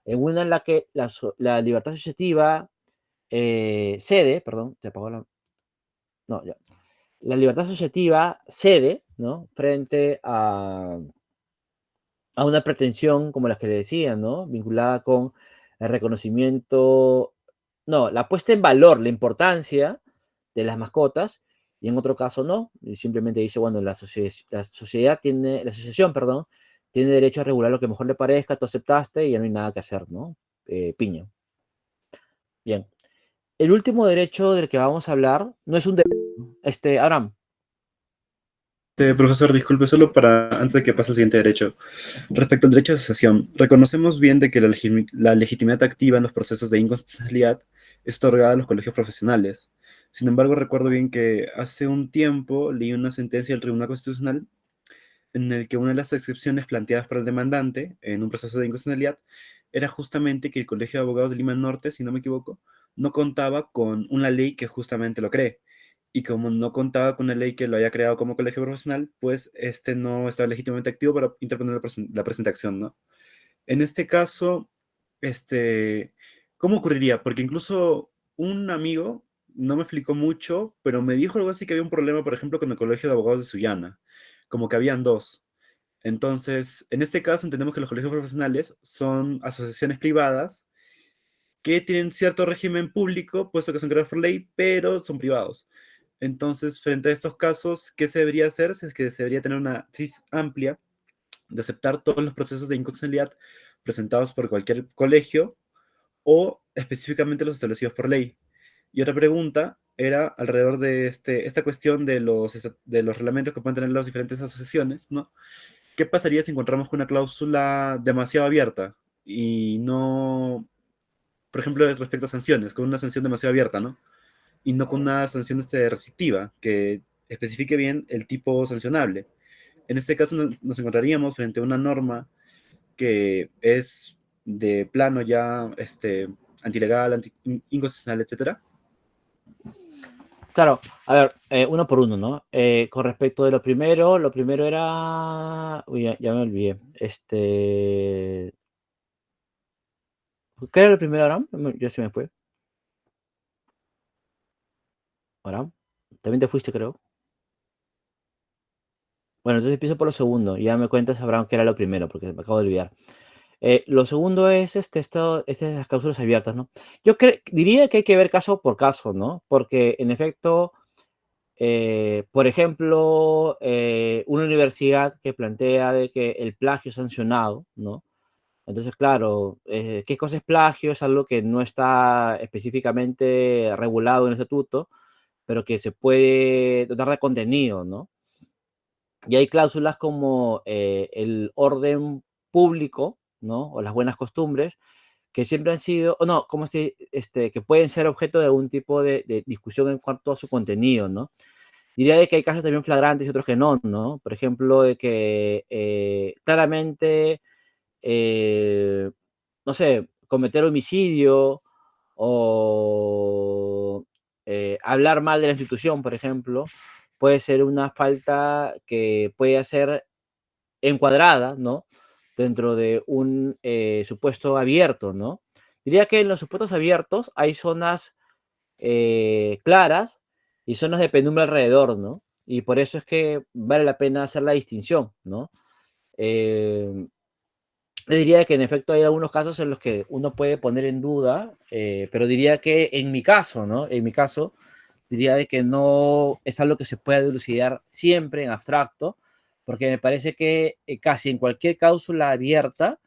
En una en la que la libertad asociativa cede, perdón, te apagó la... No, ya. La libertad asociativa cede, ¿no? Frente a una pretensión como las que le decía, ¿no? Vinculada con el reconocimiento, no, la puesta en valor, la importancia de las mascotas, y en otro caso no, y simplemente dice, bueno, la sociedad tiene, la asociación, perdón, tiene derecho a regular lo que mejor le parezca, tú aceptaste y ya no hay nada que hacer, ¿no? Piña. Bien. El último derecho del que vamos a hablar no es un derecho, Abraham. Profesor, disculpe, solo para antes de que pase al siguiente derecho. Respecto al derecho de asociación, reconocemos bien de que la legitimidad activa en los procesos de inconstitucionalidad es otorgada a los colegios profesionales. Sin embargo, recuerdo bien que hace un tiempo leí una sentencia del Tribunal Constitucional en el que una de las excepciones planteadas por el demandante en un proceso de inconstitucionalidad era justamente que el Colegio de Abogados de Lima Norte, si no me equivoco, no contaba con una ley que justamente lo cree. Y como no contaba con una ley que lo haya creado como colegio profesional, pues este no estaba legítimamente activo para interponer la presente acción, ¿no? En este caso, este, ¿cómo ocurriría? Porque incluso un amigo no me explicó mucho, pero me dijo algo así que había un problema, por ejemplo, con el Colegio de Abogados de Sullana, como que habían dos. Entonces, en este caso entendemos que los colegios profesionales son asociaciones privadas que tienen cierto régimen público, puesto que son creados por ley, pero son privados. Entonces, frente a estos casos, ¿qué se debería hacer? Es que se debería tener una tesis amplia de aceptar todos los procesos de inconstitucionalidad presentados por cualquier colegio o específicamente los establecidos por ley. Y otra pregunta era alrededor de esta cuestión de los reglamentos que pueden tener las diferentes asociaciones, ¿no? ¿Qué pasaría si encontramos con una cláusula demasiado abierta y no, por ejemplo, respecto a sanciones, con una sanción demasiado abierta, ¿no? Y no con una sanción restrictiva, que especifique bien el tipo sancionable? En este caso nos encontraríamos frente a una norma que es de plano ya antilegal, inconstitucional, etcétera. Claro, a ver, uno por uno, ¿no? Con respecto de lo primero era... Uy, ya me olvidé. ¿Qué era lo primero, Abraham? Ya se me fue. Abraham, también te fuiste, creo. Bueno, entonces empiezo por lo segundo. Y ya me cuentas, Abraham, qué era lo primero, porque me acabo de olvidar. Lo segundo es de las cláusulas abiertas, ¿no? Diría que hay que ver caso por caso, ¿no? Porque, en efecto, por ejemplo, una universidad que plantea de que el plagio es sancionado, ¿no? Entonces, claro, ¿qué cosa es plagio? Es algo que no está específicamente regulado en el estatuto, pero que se puede dotar de contenido, ¿no? Y hay cláusulas como el orden público, ¿no? O las buenas costumbres, que siempre han sido, o no, como si, que pueden ser objeto de algún tipo de discusión en cuanto a su contenido, ¿no? Diría de que hay casos también flagrantes y otros que no, ¿no? Por ejemplo, de que claramente, eh, no sé, cometer homicidio o hablar mal de la institución, por ejemplo, puede ser una falta que puede ser encuadrada, ¿no? Dentro de un supuesto abierto, ¿no? Diría que en los supuestos abiertos hay zonas claras y zonas de penumbra alrededor, ¿no? Y por eso es que vale la pena hacer la distinción, ¿no? Eh, yo diría que en efecto hay algunos casos en los que uno puede poner en duda, pero diría que en mi caso, ¿no? En mi caso, diría de que no es algo que se pueda dilucidar siempre en abstracto, porque me parece que casi en cualquier cláusula abierta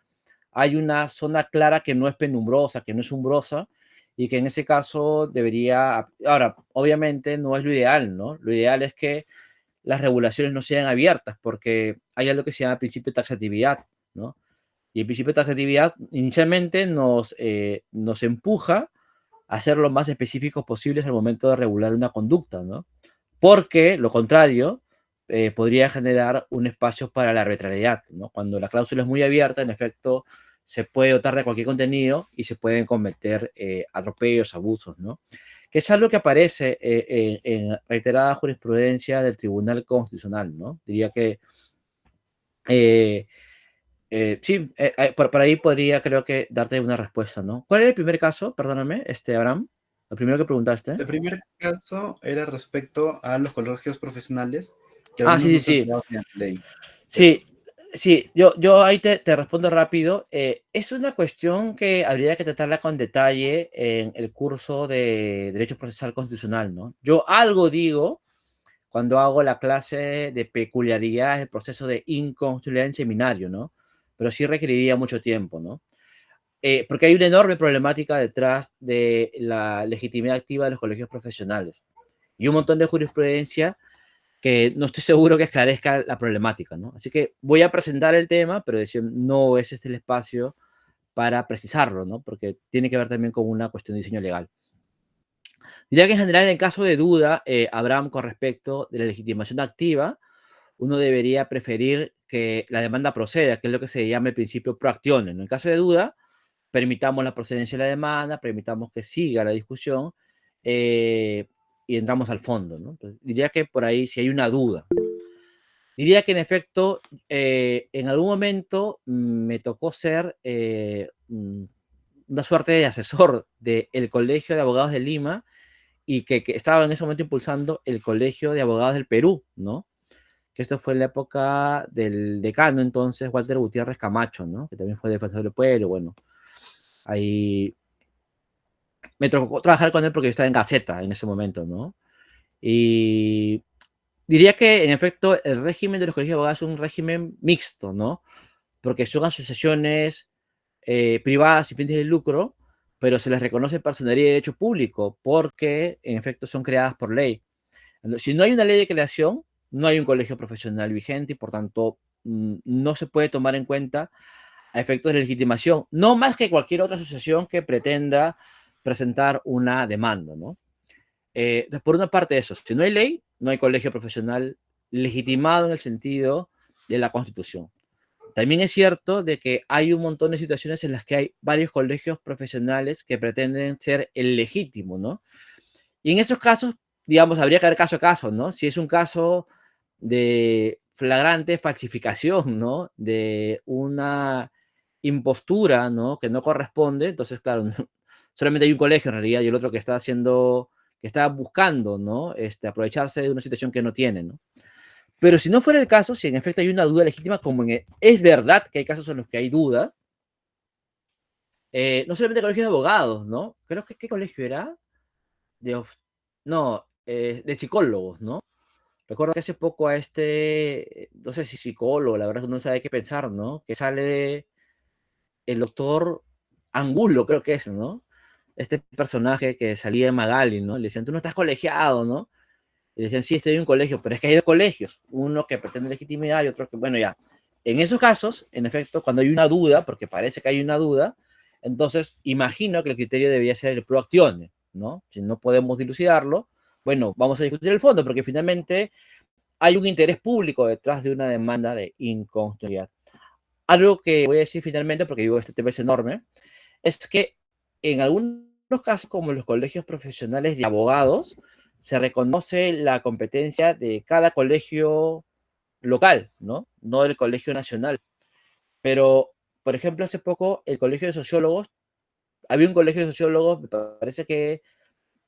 hay una zona clara que no es penumbrosa, que no es umbrosa, y que en ese caso debería... Ahora, obviamente no es lo ideal, ¿no? Lo ideal es que las regulaciones no sean abiertas, porque hay algo que se llama principio de taxatividad, ¿no? Y el principio de taxatividad inicialmente nos empuja a ser lo más específicos posibles al momento de regular una conducta, ¿no? Porque, lo contrario, podría generar un espacio para la arbitrariedad, ¿no? Cuando la cláusula es muy abierta, en efecto, se puede dotar de cualquier contenido y se pueden cometer atropellos, abusos, ¿no? Que es algo que aparece en reiterada jurisprudencia del Tribunal Constitucional, ¿no? Diría que eh, sí, por ahí podría, creo que, darte una respuesta, ¿no? ¿Cuál era el primer caso? Perdóname, Abraham. Lo primero que preguntaste. El primer caso era respecto a los colegios profesionales, que Ah, algunos sí, no sí, son sí. creados en la ley. Eso. Sí, sí, yo ahí te respondo rápido. Es una cuestión que habría que tratarla con detalle en el curso de Derecho Procesal Constitucional, ¿no? Yo algo digo cuando hago la clase de peculiaridades del proceso de inconstitucionalidad en seminario, ¿no? Pero sí requeriría mucho tiempo, ¿no? Porque hay una enorme problemática detrás de la legitimidad activa de los colegios profesionales y un montón de jurisprudencia que no estoy seguro que esclarezca la problemática, ¿no? Así que voy a presentar el tema, pero decir, no es este el espacio para precisarlo, ¿no? Porque tiene que ver también con una cuestión de diseño legal. Diría que en general, en caso de duda, Abraham, con respecto de la legitimación activa, uno debería preferir que la demanda proceda, que es lo que se llama el principio pro actione, ¿no? En caso de duda, permitamos la procedencia de la demanda, permitamos que siga la discusión y entramos al fondo, ¿no? Entonces, diría que por ahí si hay una duda. Diría que en efecto, en algún momento me tocó ser una suerte de asesor del Colegio de Abogados de Lima y que estaba en ese momento impulsando el Colegio de Abogados del Perú, ¿no? Que esto fue en la época del decano entonces, Walter Gutiérrez Camacho, ¿no? Que también fue defensor del pueblo, bueno, ahí me tocó trabajar con él porque yo estaba en Gaceta en ese momento, ¿no? Y diría que en efecto el régimen de los colegios de abogados es un régimen mixto, ¿no? Porque son asociaciones privadas sin fines de lucro, pero se les reconoce personería y derecho público porque en efecto son creadas por ley. Si no hay una ley de creación, no hay un colegio profesional vigente y por tanto no se puede tomar en cuenta a efectos de legitimación, no más que cualquier otra asociación que pretenda presentar una demanda, ¿no? Por una parte eso, si no hay ley, no hay colegio profesional legitimado en el sentido de la Constitución. También es cierto de que hay un montón de situaciones en las que hay varios colegios profesionales que pretenden ser el legítimo, ¿no? Y en esos casos, digamos, habría que ver caso a caso, ¿no? Si es un caso de flagrante falsificación, ¿no? De una impostura, ¿no? Que no corresponde, entonces, claro, solamente hay un colegio en realidad y el otro que está haciendo, que está buscando, ¿no? Aprovecharse de una situación que no tiene, ¿no? Pero si no fuera el caso, si en efecto hay una duda legítima, como es verdad que hay casos en los que hay duda, no solamente colegios de abogados, ¿no? Creo que, ¿qué colegio era? De, no, de psicólogos, ¿no? Recuerdo que hace poco a no sé si psicólogo, la verdad que no sabe qué pensar, ¿no? Que sale el doctor Angulo, creo que es, ¿no? Este personaje que salía de Magali, ¿no? Le decían, tú no estás colegiado, ¿no? Y decían, sí, estoy en un colegio, pero es que hay dos colegios, uno que pretende legitimidad y otro que, bueno, ya. En esos casos, en efecto, cuando hay una duda, porque parece que hay una duda, entonces imagino que el criterio debería ser el pro actione, ¿no? Si no podemos dilucidarlo, bueno, vamos a discutir el fondo, porque finalmente hay un interés público detrás de una demanda de inconstitucionalidad. Algo que voy a decir finalmente, porque digo, este tema es enorme, es que en algunos casos, como los colegios profesionales de abogados, se reconoce la competencia de cada colegio local, ¿no? No del colegio nacional. Pero, por ejemplo, hace poco el colegio de sociólogos, había un colegio de sociólogos, me parece que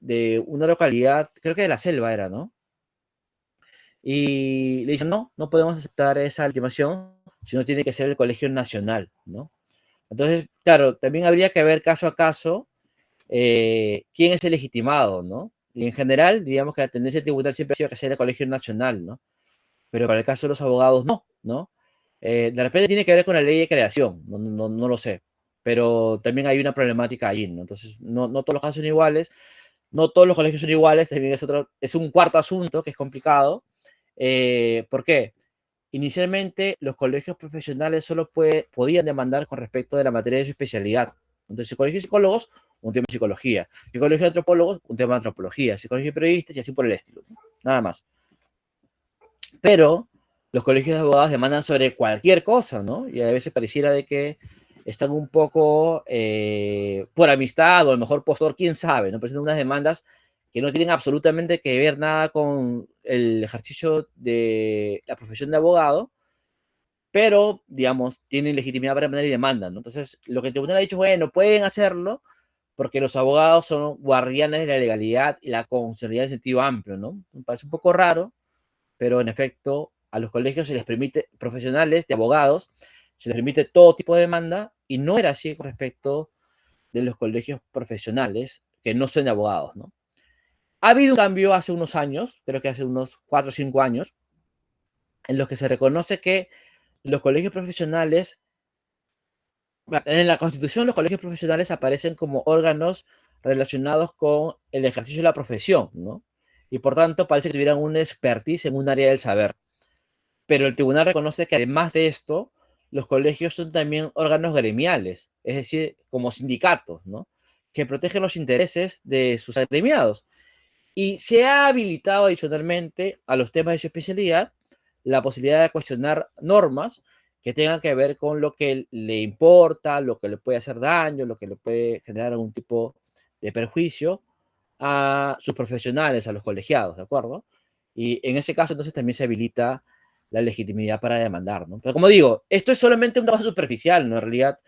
de una localidad, creo que de la selva era, ¿no? Y le dicen, no, no podemos aceptar esa legitimación, sino tiene que ser el colegio nacional, ¿no? Entonces, claro, también habría que ver caso a caso quién es el legitimado, ¿no? Y en general, digamos que la tendencia tributaria siempre ha sido que sea el colegio nacional, ¿no? Pero para el caso de los abogados, no, ¿no? De repente tiene que ver con la ley de creación, no lo sé, pero también hay una problemática ahí, ¿no? Entonces, no todos los casos son iguales, no todos los colegios son iguales, también es un cuarto asunto que es complicado. ¿Por qué? Inicialmente, los colegios profesionales solo podían demandar con respecto de la materia de su especialidad. Entonces, si colegio de psicólogos, un tema de psicología. Si colegio de antropólogos, un tema de antropología. Si colegio de periodistas, y así por el estilo. Nada más. Pero los colegios de abogados demandan sobre cualquier cosa, ¿no? Y a veces pareciera de que están un poco por amistad o a lo mejor postor, quién sabe, ¿no? Presentan unas demandas que no tienen absolutamente que ver nada con el ejercicio de la profesión de abogado, pero, digamos, tienen legitimidad para demandar y demandan, ¿no? Entonces, lo que el tribunal ha dicho, bueno, pueden hacerlo porque los abogados son guardianes de la legalidad y la constitucionalidad en sentido amplio, ¿no? Me parece un poco raro, pero en efecto a los colegios se les permite, profesionales de abogados, se les permite todo tipo de demanda y no era así con respecto de los colegios profesionales que no son de abogados, ¿no? Ha habido un cambio hace unos años, creo que hace unos 4 o 5 años, en los que se reconoce que los colegios profesionales, en la Constitución los colegios profesionales aparecen como órganos relacionados con el ejercicio de la profesión, ¿no? Y por tanto parece que tuvieran un expertise en un área del saber. Pero el tribunal reconoce que además de esto, los colegios son también órganos gremiales, es decir, como sindicatos, ¿no? Que protegen los intereses de sus agremiados. Y se ha habilitado adicionalmente a los temas de su especialidad la posibilidad de cuestionar normas que tengan que ver con lo que le importa, lo que le puede hacer daño, lo que le puede generar algún tipo de perjuicio a sus profesionales, a los colegiados, ¿de acuerdo? Y en ese caso entonces también se habilita la legitimidad para demandar, ¿no? Pero como digo, esto es solamente una base superficial, ¿no? En realidad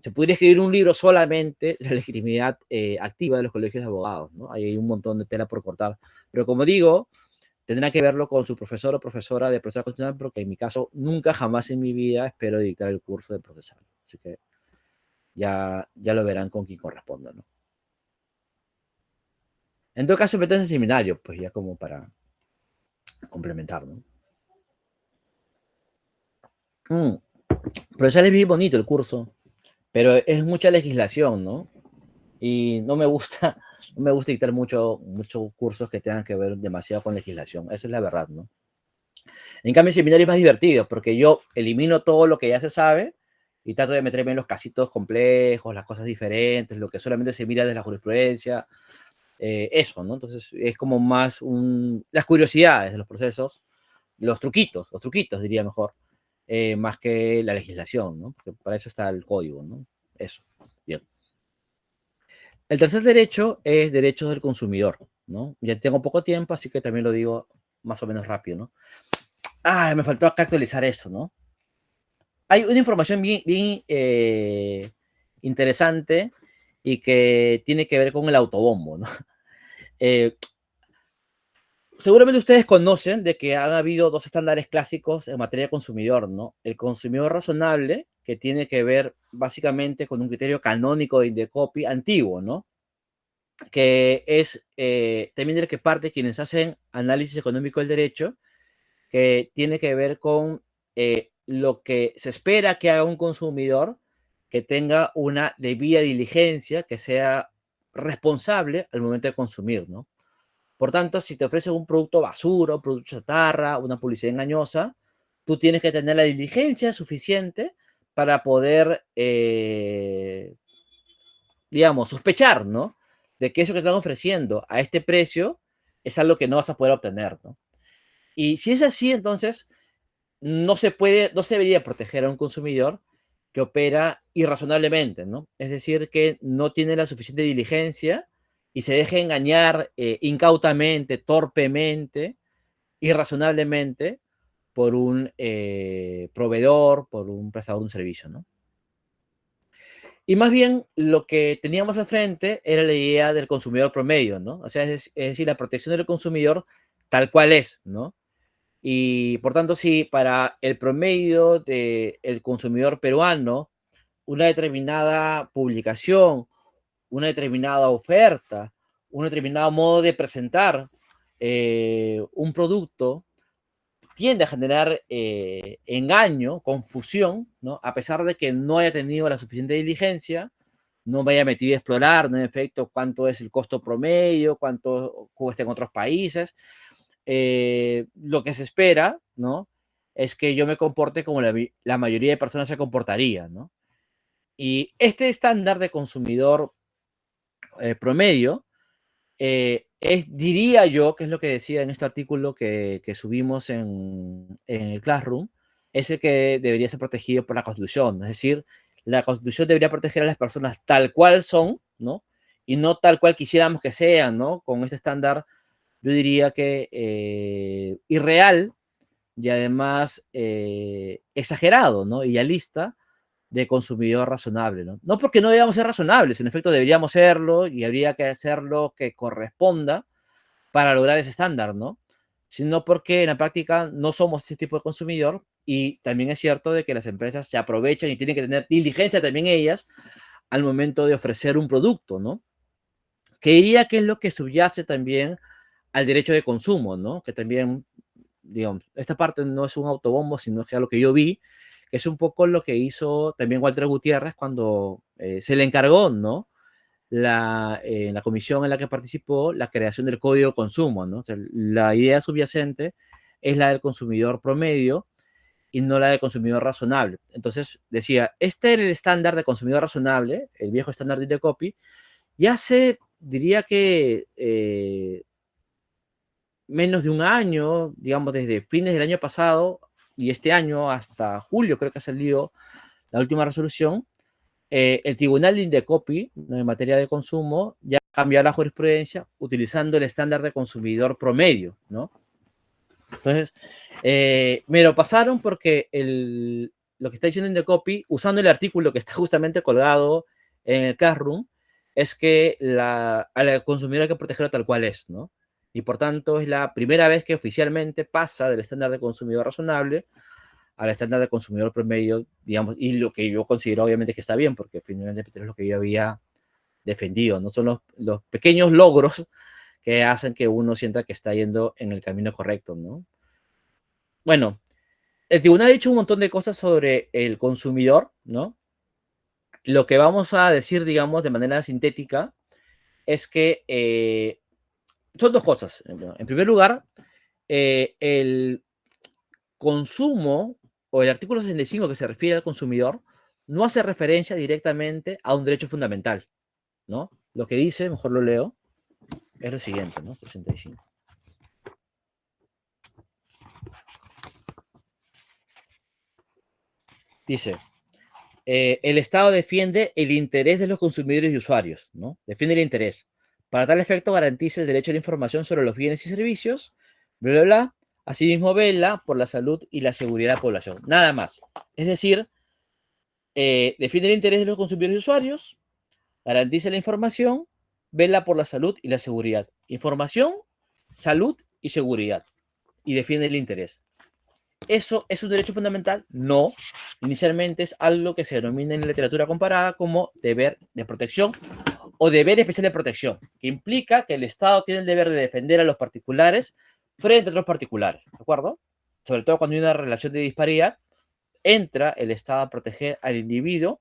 se podría escribir un libro solamente de la legitimidad activa de los colegios de abogados, ¿no? Hay un montón de tela por cortar. Pero como digo, tendrá que verlo con su profesor o profesora de procesal constitucional, porque en mi caso nunca jamás en mi vida espero dictar el curso de procesal. Así que ya lo verán con quien corresponda, ¿no? En todo caso, meterse en seminario, pues ya como para complementar, ¿no? Procesal es bien bonito el curso, pero es mucha legislación, ¿no? Y no me gusta, no me gusta dictar muchos cursos que tengan que ver demasiado con legislación. Esa es la verdad, ¿no? En cambio, el seminario es más divertido porque yo elimino todo lo que ya se sabe y trato de meterme en los casitos complejos, las cosas diferentes, lo que solamente se mira desde la jurisprudencia, eso, ¿no? Entonces es como más las curiosidades de los procesos, los truquitos diría mejor, más que la legislación, ¿no? Porque para eso está el código, ¿no? Eso, bien. El tercer derecho es derechos del consumidor, ¿no? Ya tengo poco tiempo, así que también lo digo más o menos rápido, ¿no? Me faltó acá actualizar eso, ¿no? Hay una información bien interesante y que tiene que ver con el autobombo, ¿no? Eh, Seguramente ustedes conocen de que han habido dos estándares clásicos en materia de consumidor, ¿no? El consumidor razonable, que tiene que ver básicamente con un criterio canónico de Indecopi antiguo, ¿no? Que es también del que parte quienes hacen análisis económico del derecho, que tiene que ver con lo que se espera que haga un consumidor que tenga una debida diligencia, que sea responsable al momento de consumir, ¿no? Por tanto, si te ofrecen un producto basura, un producto chatarra, una publicidad engañosa, tú tienes que tener la diligencia suficiente para poder, digamos, sospechar, ¿no? De que eso que están ofreciendo a este precio es algo que no vas a poder obtener, ¿no? Y si es así, entonces no se debería proteger a un consumidor que opera irrazonablemente, ¿no? Es decir, que no tiene la suficiente diligencia y se deja engañar incautamente, torpemente, irrazonablemente por un proveedor, por un prestador de un servicio, ¿no? Y más bien lo que teníamos al frente era la idea del consumidor promedio, ¿no? O sea, es decir, la protección del consumidor tal cual es, ¿no? Y por tanto, si para el promedio del consumidor peruano, una determinada publicación, una determinada oferta, un determinado modo de presentar un producto tiende a generar engaño, confusión, ¿no? A pesar de que no haya tenido la suficiente diligencia, no me haya metido a explorar, ¿no? En efecto, cuánto es el costo promedio, cuánto cuesta en otros países. Lo que se espera, ¿no? Es que yo me comporte como la mayoría de personas se comportaría, ¿no? Y este estándar de consumidor promedio diría yo, que es lo que decía en este artículo que subimos en el Classroom, es el que debería ser protegido por la Constitución. Es decir, la Constitución debería proteger a las personas tal cual son, ¿no? Y no tal cual quisiéramos que sean, ¿no? Con este estándar, yo diría que irreal y además exagerado, ¿no? Idealista de consumidor razonable, ¿no? No porque no debamos ser razonables, en efecto deberíamos serlo y habría que hacer lo que corresponda para lograr ese estándar, ¿no? Sino porque en la práctica no somos ese tipo de consumidor y también es cierto de que las empresas se aprovechan y tienen que tener diligencia también ellas al momento de ofrecer un producto, ¿no? Que diría que es lo que subyace también al derecho de consumo, ¿no? Que también, digamos, esta parte no es un autobombo, sino que es lo que yo vi, que es un poco lo que hizo también Walter Gutiérrez cuando se le encargó, ¿no? La comisión en la que participó, la creación del código de consumo, ¿no? O sea, la idea subyacente es la del consumidor promedio y no la del consumidor razonable. Entonces, decía, este era el estándar de consumidor razonable, el viejo estándar de Indecopy, y hace, diría que menos de un año, digamos, desde fines del año pasado y este año hasta julio, creo que ha salido la última resolución, el Tribunal de Indecopy, ¿no? En materia de consumo, ya cambió la jurisprudencia utilizando el estándar de consumidor promedio, ¿no? Entonces, me lo pasaron porque lo que está diciendo Indecopy, usando el artículo que está justamente colgado en el Classroom, es que a la consumidor hay que protegerlo tal cual es, ¿no? Y por tanto es la primera vez que oficialmente pasa del estándar de consumidor razonable al estándar de consumidor promedio, digamos, y lo que yo considero obviamente que está bien, porque finalmente es lo que yo había defendido, no son los pequeños logros que hacen que uno sienta que está yendo en el camino correcto, ¿no? Bueno, el tribunal ha dicho un montón de cosas sobre el consumidor, ¿no? Lo que vamos a decir, digamos, de manera sintética, es que son dos cosas. En primer lugar, el consumo o el artículo 65 que se refiere al consumidor no hace referencia directamente a un derecho fundamental, ¿no? Lo que dice, mejor lo leo, es lo siguiente, ¿no? 65. Dice, el Estado defiende el interés de los consumidores y usuarios, ¿no? Defiende el interés. Para tal efecto, garantiza el derecho a la información sobre los bienes y servicios, bla, bla, bla. Asimismo, vela por la salud y la seguridad de la población. Nada más. Es decir, defiende el interés de los consumidores y usuarios, garantiza la información, vela por la salud y la seguridad. Información, salud y seguridad. Y defiende el interés. ¿Eso es un derecho fundamental? No. Inicialmente es algo que se denomina en la literatura comparada como deber de protección o deber especial de protección, que implica que el Estado tiene el deber de defender a los particulares frente a otros particulares, ¿de acuerdo? Sobre todo cuando hay una relación de disparidad, entra el Estado a proteger al individuo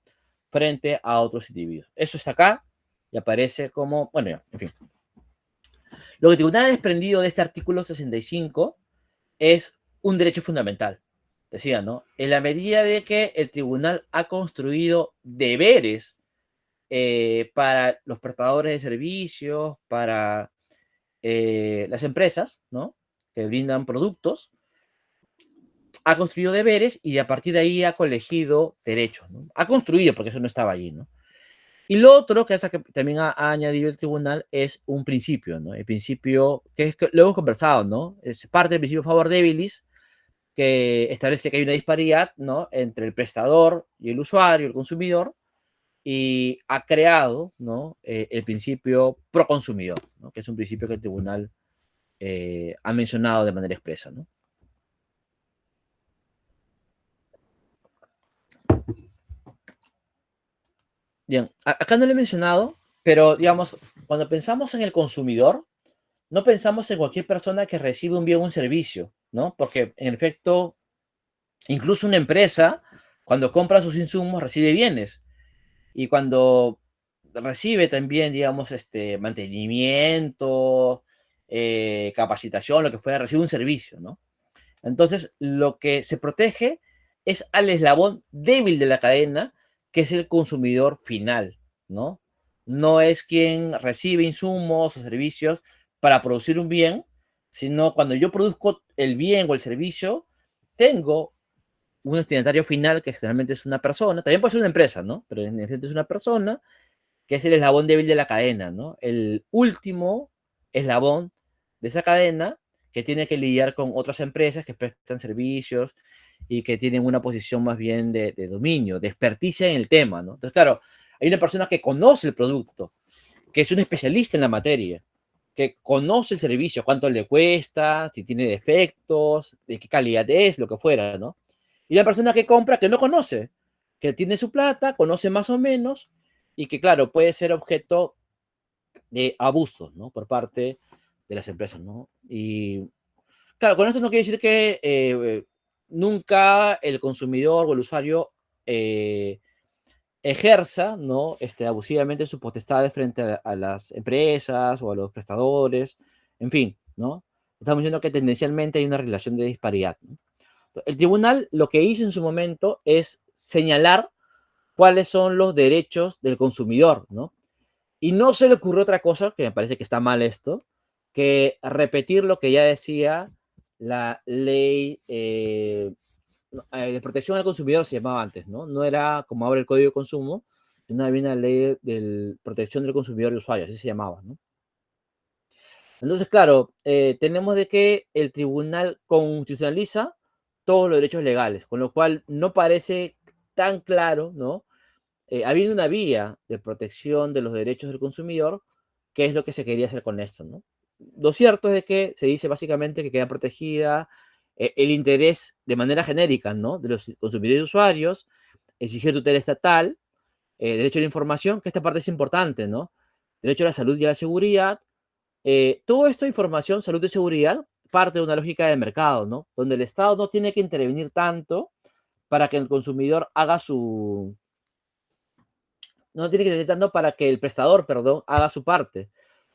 frente a otros individuos. Eso está acá y aparece como, bueno, ya, en fin. Lo que el tribunal ha desprendido de este artículo 65 es un derecho fundamental. Decía, ¿no? En la medida de que el tribunal ha construido deberes para los prestadores de servicios, para las empresas, ¿no? Que brindan productos, ha construido deberes y a partir de ahí ha colegido derechos, ¿no? Ha construido, porque eso no estaba allí, ¿no? Y lo otro que también ha añadido el tribunal es un principio, ¿no? El principio que, es que lo hemos conversado, ¿no? Es parte del principio favor debilis, que establece que hay una disparidad, ¿no? Entre el prestador y el usuario, el consumidor, y ha creado, ¿no? El principio pro consumidor, ¿no? Que es un principio que el tribunal ha mencionado de manera expresa, ¿no? Bien, acá no lo he mencionado, pero digamos, cuando pensamos en el consumidor, no pensamos en cualquier persona que recibe un bien o un servicio, ¿no? Porque en efecto, incluso una empresa, cuando compra sus insumos, recibe bienes. Y cuando recibe también, digamos, mantenimiento, capacitación, lo que fuera, recibe un servicio, ¿no? Entonces, lo que se protege es al eslabón débil de la cadena, que es el consumidor final, ¿no? No es quien recibe insumos o servicios para producir un bien, sino cuando yo produzco el bien o el servicio, tengo un destinatario final, que generalmente es una persona, también puede ser una empresa, ¿no? Pero en efecto es una persona, que es el eslabón débil de la cadena, ¿no? El último eslabón de esa cadena, que tiene que lidiar con otras empresas que prestan servicios y que tienen una posición más bien de dominio, de experticia en el tema, ¿no? Entonces, claro, hay una persona que conoce el producto, que es un especialista en la materia, que conoce el servicio, cuánto le cuesta, si tiene defectos, de qué calidad es, lo que fuera, ¿no? Y la persona que compra, que no conoce, que tiene su plata, conoce más o menos, y que, claro, puede ser objeto de abusos, ¿no? Por parte de las empresas, ¿no? Y, claro, con esto no quiere decir que nunca el consumidor o el usuario eh, ejerza, ¿no? Abusivamente sus potestades frente a las empresas o a los prestadores, en fin, ¿no? Estamos diciendo que tendencialmente hay una relación de disparidad, ¿no? El tribunal lo que hizo en su momento es señalar cuáles son los derechos del consumidor, ¿no? Y no se le ocurrió otra cosa, que me parece que está mal esto, que repetir lo que ya decía la ley de protección al consumidor, se llamaba antes, ¿no? No era como ahora el Código de Consumo, sino había una ley de protección del consumidor y usuario, así se llamaba, ¿no? Entonces, claro, tenemos de que el tribunal constitucionaliza todos los derechos legales, con lo cual no parece tan claro, ¿no? Habiendo una vía de protección de los derechos del consumidor, qué es lo que se quería hacer con esto, ¿no? Lo cierto es de que se dice básicamente que queda protegida el interés de manera genérica, ¿no? De los consumidores y usuarios, exigir tutela estatal, derecho a la información, que esta parte es importante, ¿no? Derecho a la salud y a la seguridad. Todo esto, información, salud y seguridad, parte de una lógica de mercado, ¿no? Donde el Estado no tiene que intervenir tanto para que el consumidor haga su, no tiene que tener tanto para que el prestador, perdón, haga su parte,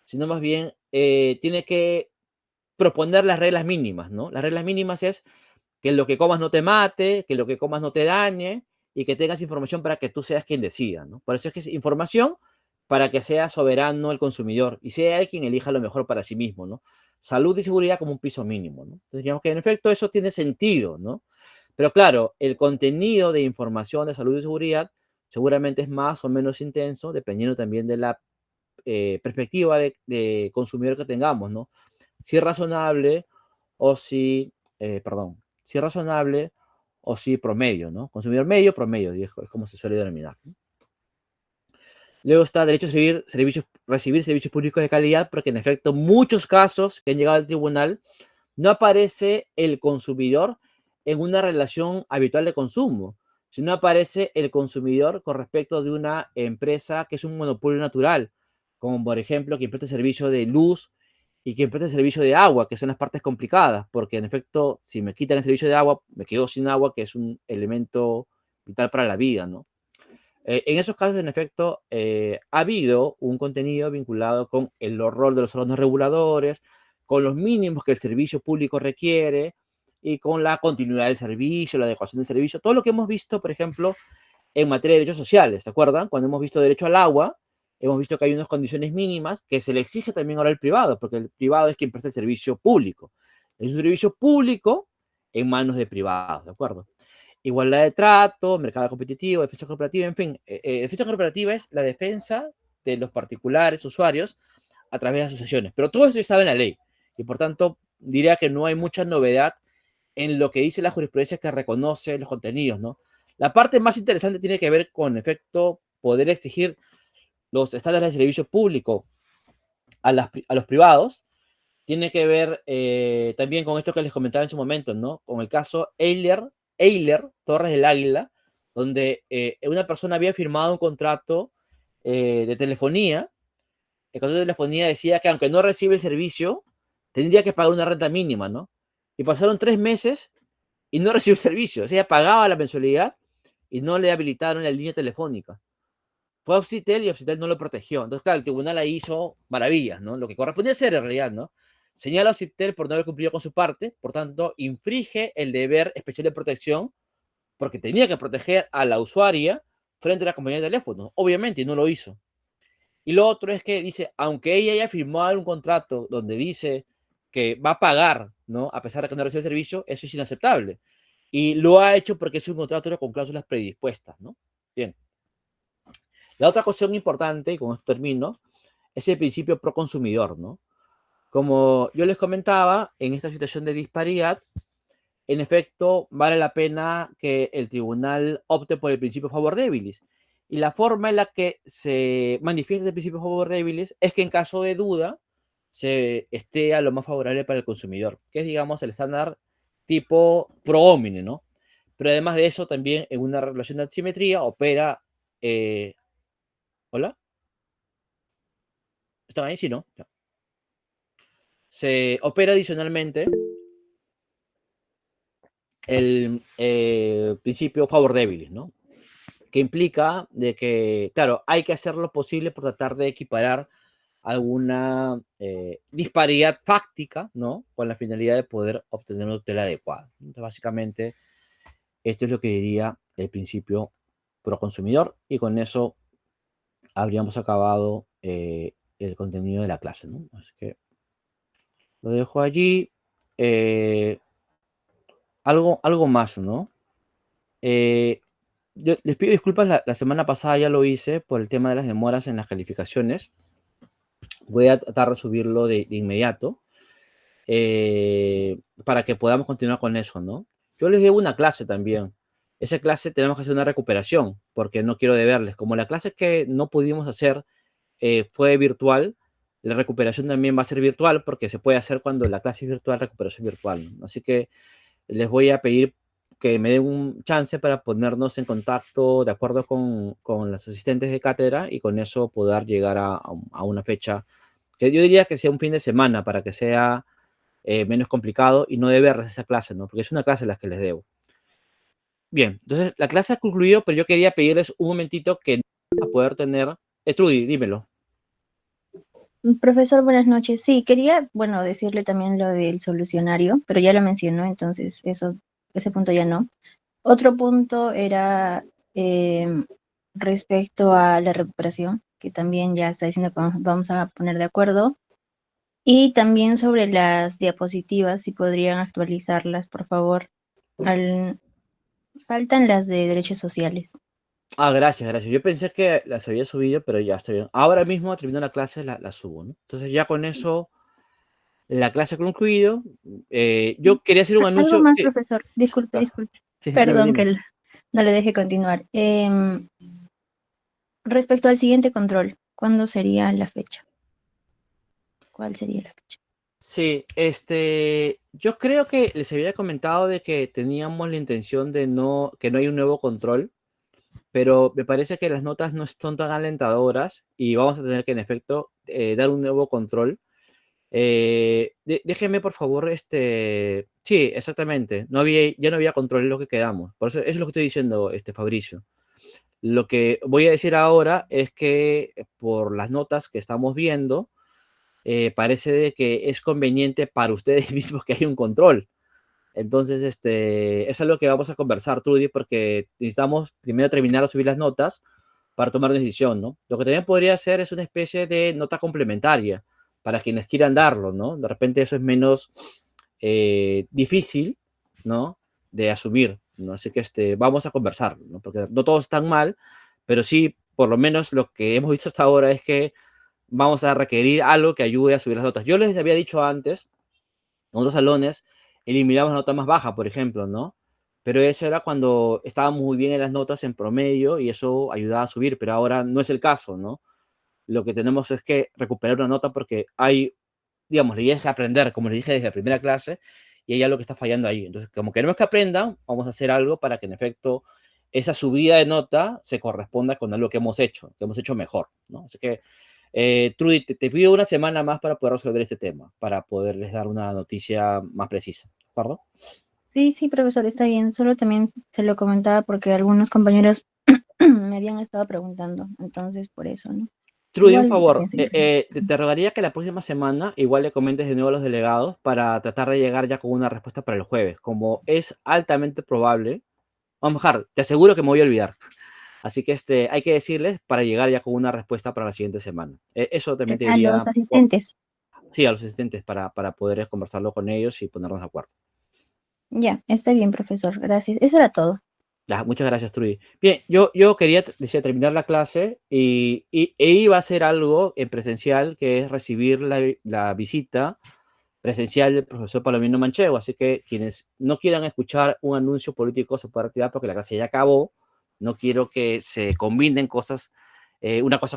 sino más bien tiene que proponer las reglas mínimas, ¿no? Las reglas mínimas es que lo que comas no te mate, que lo que comas no te dañe y que tengas información para que tú seas quien decida, ¿no? Por eso es que es información para que sea soberano el consumidor y sea él quien elija lo mejor para sí mismo, ¿no? Salud y seguridad como un piso mínimo, ¿no? Entonces, digamos que en efecto eso tiene sentido, ¿no? Pero claro, el contenido de información de salud y seguridad seguramente es más o menos intenso, dependiendo también de la perspectiva de consumidor que tengamos, ¿no? Si es razonable o si, perdón, si es razonable o si promedio, ¿no? Consumidor medio, promedio, es como se suele denominar, ¿no? Luego está derecho a recibir servicios públicos de calidad, porque en efecto muchos casos que han llegado al tribunal no aparece el consumidor en una relación habitual de consumo, sino aparece el consumidor con respecto de una empresa que es un monopolio natural, como por ejemplo quien presta servicio de luz y quien presta servicio de agua, que son las partes complicadas, porque en efecto, si me quitan el servicio de agua, me quedo sin agua, que es un elemento vital para la vida, ¿no? En esos casos, en efecto, ha habido un contenido vinculado con el rol de los órganos reguladores, con los mínimos que el servicio público requiere y con la continuidad del servicio, la adecuación del servicio, todo lo que hemos visto, por ejemplo, en materia de derechos sociales, ¿se acuerdan? Cuando hemos visto derecho al agua, hemos visto que hay unas condiciones mínimas que se le exige también ahora al privado, porque el privado es quien presta el servicio público. Es un servicio público en manos de privados, ¿de acuerdo? Igualdad de trato, mercado competitivo, defensa corporativa, en fin. Defensa corporativa es la defensa de los particulares usuarios a través de asociaciones. Pero todo esto estaba en la ley. Y por tanto, diría que no hay mucha novedad en lo que dice la jurisprudencia que reconoce los contenidos, ¿no? La parte más interesante tiene que ver con, en efecto, poder exigir los estándares de servicio público a los privados. Tiene que ver también con esto que les comentaba en su momento, ¿no? Con el caso Eiler Torres del Águila, donde una persona había firmado un contrato de telefonía el contrato de telefonía decía que aunque no recibe el servicio, tendría que pagar una renta mínima, ¿no? Y pasaron 3 meses y no recibió el servicio. O sea, pagaba la mensualidad y no le habilitaron la línea telefónica. Fue a Auxitel y Auxitel no lo protegió. Entonces, claro, el tribunal ahí hizo maravillas, ¿no? Lo que correspondía hacer en realidad, ¿no? Señala a Auxitel por no haber cumplido con su parte, por tanto, infringe el deber especial de protección porque tenía que proteger a la usuaria frente a la compañía de teléfono, obviamente, y no lo hizo. Y lo otro es que dice, aunque ella haya firmado un contrato donde dice que va a pagar, ¿no? A pesar de que no recibe el servicio, eso es inaceptable. Y lo ha hecho porque es un contrato con cláusulas predispuestas, ¿no? Bien. La otra cuestión importante, y con esto termino, es el principio pro consumidor, ¿no? Como yo les comentaba, en esta situación de disparidad, en efecto, vale la pena que el tribunal opte por el principio favor debilis. Y la forma en la que se manifiesta el principio favor debilis es que en caso de duda se esté a lo más favorable para el consumidor, que es, digamos, el estándar tipo pro homine, ¿no? Pero además de eso, también en una relación de asimetría opera... ¿Hola? ¿Están ahí? Sí, ¿no? Se opera adicionalmente el principio favor debilis, ¿no? Que implica de que, claro, hay que hacer lo posible por tratar de equiparar alguna disparidad fáctica, ¿no? Con la finalidad de poder obtener una tutela adecuada. Entonces, básicamente, esto es lo que diría el principio pro consumidor y con eso habríamos acabado el contenido de la clase, ¿no? Así que lo dejo allí. Algo más, ¿no? Eh, yo les pido disculpas, la semana pasada ya lo hice por el tema de las demoras en las calificaciones. Voy a tratar de subirlo de inmediato para que podamos continuar con eso, ¿no? Yo les debo una clase también. Esa clase tenemos que hacer una recuperación porque no quiero deberles. Como la clase que no pudimos hacer fue virtual, la recuperación también va a ser virtual porque se puede hacer cuando la clase es virtual, recuperación virtual, ¿no? Así que les voy a pedir que me den un chance para ponernos en contacto de acuerdo con los asistentes de cátedra y con eso poder llegar a una fecha que yo diría que sea un fin de semana para que sea menos complicado y no deberles esa clase, ¿no? Porque es una clase la que les debo. Bien, entonces la clase ha concluido, pero yo quería pedirles un momentito que no vamos a poder tener. Trudy, dímelo. Profesor, buenas noches. Sí, quería, bueno, decirle también lo del solucionario, pero ya lo mencionó, entonces ese punto ya no. Otro punto era respecto a la recuperación, que también ya está diciendo que vamos a poner de acuerdo. Y también sobre las diapositivas, si podrían actualizarlas, por favor. Faltan las de derechos sociales. Ah, gracias, gracias. Yo pensé que las había subido, pero ya está bien. Ahora mismo, terminando la clase, la subo, ¿no? Entonces ya con eso, la clase ha concluido. Yo quería hacer un Algo anuncio. más, Sí, profesor. Disculpe, ah, disculpe. sí, dime, Perdón dime. que no le deje continuar. Respecto al siguiente control, ¿cuándo sería la fecha? ¿Cuál sería la fecha? Sí, yo creo que les había comentado de que teníamos la intención de que no hay un nuevo control, pero me parece que las notas no están tan alentadoras y vamos a tener que, en efecto, dar un nuevo control. Déjeme, por favor, sí, exactamente, ya no había control, es lo que quedamos. Por eso es lo que estoy diciendo, Fabricio. Lo que voy a decir ahora es que por las notas que estamos viendo, parece de que es conveniente para ustedes mismos que haya un control. Entonces, es algo que vamos a conversar, Trudy, porque necesitamos primero terminar de subir las notas para tomar una decisión, ¿no? Lo que también podría ser es una especie de nota complementaria para quienes quieran darlo, ¿no? De repente eso es menos difícil, ¿no? De asumir, ¿no? Así que vamos a conversar, ¿no? Porque no todos están mal, pero sí, por lo menos lo que hemos visto hasta ahora es que vamos a requerir algo que ayude a subir las notas. Yo les había dicho antes, en otros salones, eliminamos la nota más baja, por ejemplo, ¿no? Pero eso era cuando estábamos muy bien en las notas en promedio y eso ayudaba a subir, pero ahora no es el caso, ¿no? Lo que tenemos es que recuperar una nota porque hay, digamos, la idea es aprender, como les dije desde la primera clase, y hay algo que está fallando ahí. Entonces, como queremos que aprendan, vamos a hacer algo para que en efecto esa subida de nota se corresponda con algo que hemos hecho mejor, ¿no? Así que Trudy, te pido una semana más para poder resolver este tema, para poderles dar una noticia más precisa, ¿de acuerdo? Sí, profesor, está bien. Solo también se lo comentaba porque algunos compañeros me habían estado preguntando, entonces por eso, ¿no? Trudy, un Igual está favor, bien, señor. te rogaría que la próxima semana igual le comentes de nuevo a los delegados para tratar de llegar ya con una respuesta para el jueves. Como es altamente probable, vamos a dejar, te aseguro que me voy a olvidar. Así que hay que decirles para llegar ya con una respuesta para la siguiente semana. Eso también te A los diría, asistentes. sí, a los asistentes para poder conversarlo con ellos y ponernos de acuerdo. Ya, está bien, profesor. Gracias. Eso era todo. Ya, muchas gracias, Trudy. Bien, yo decía, terminar la clase e iba a hacer algo en presencial, que es recibir la visita presencial del profesor Palomino Manchego. Así que quienes no quieran escuchar un anuncio político se pueden retirar porque la clase ya acabó. No quiero que se combinen cosas, una cosa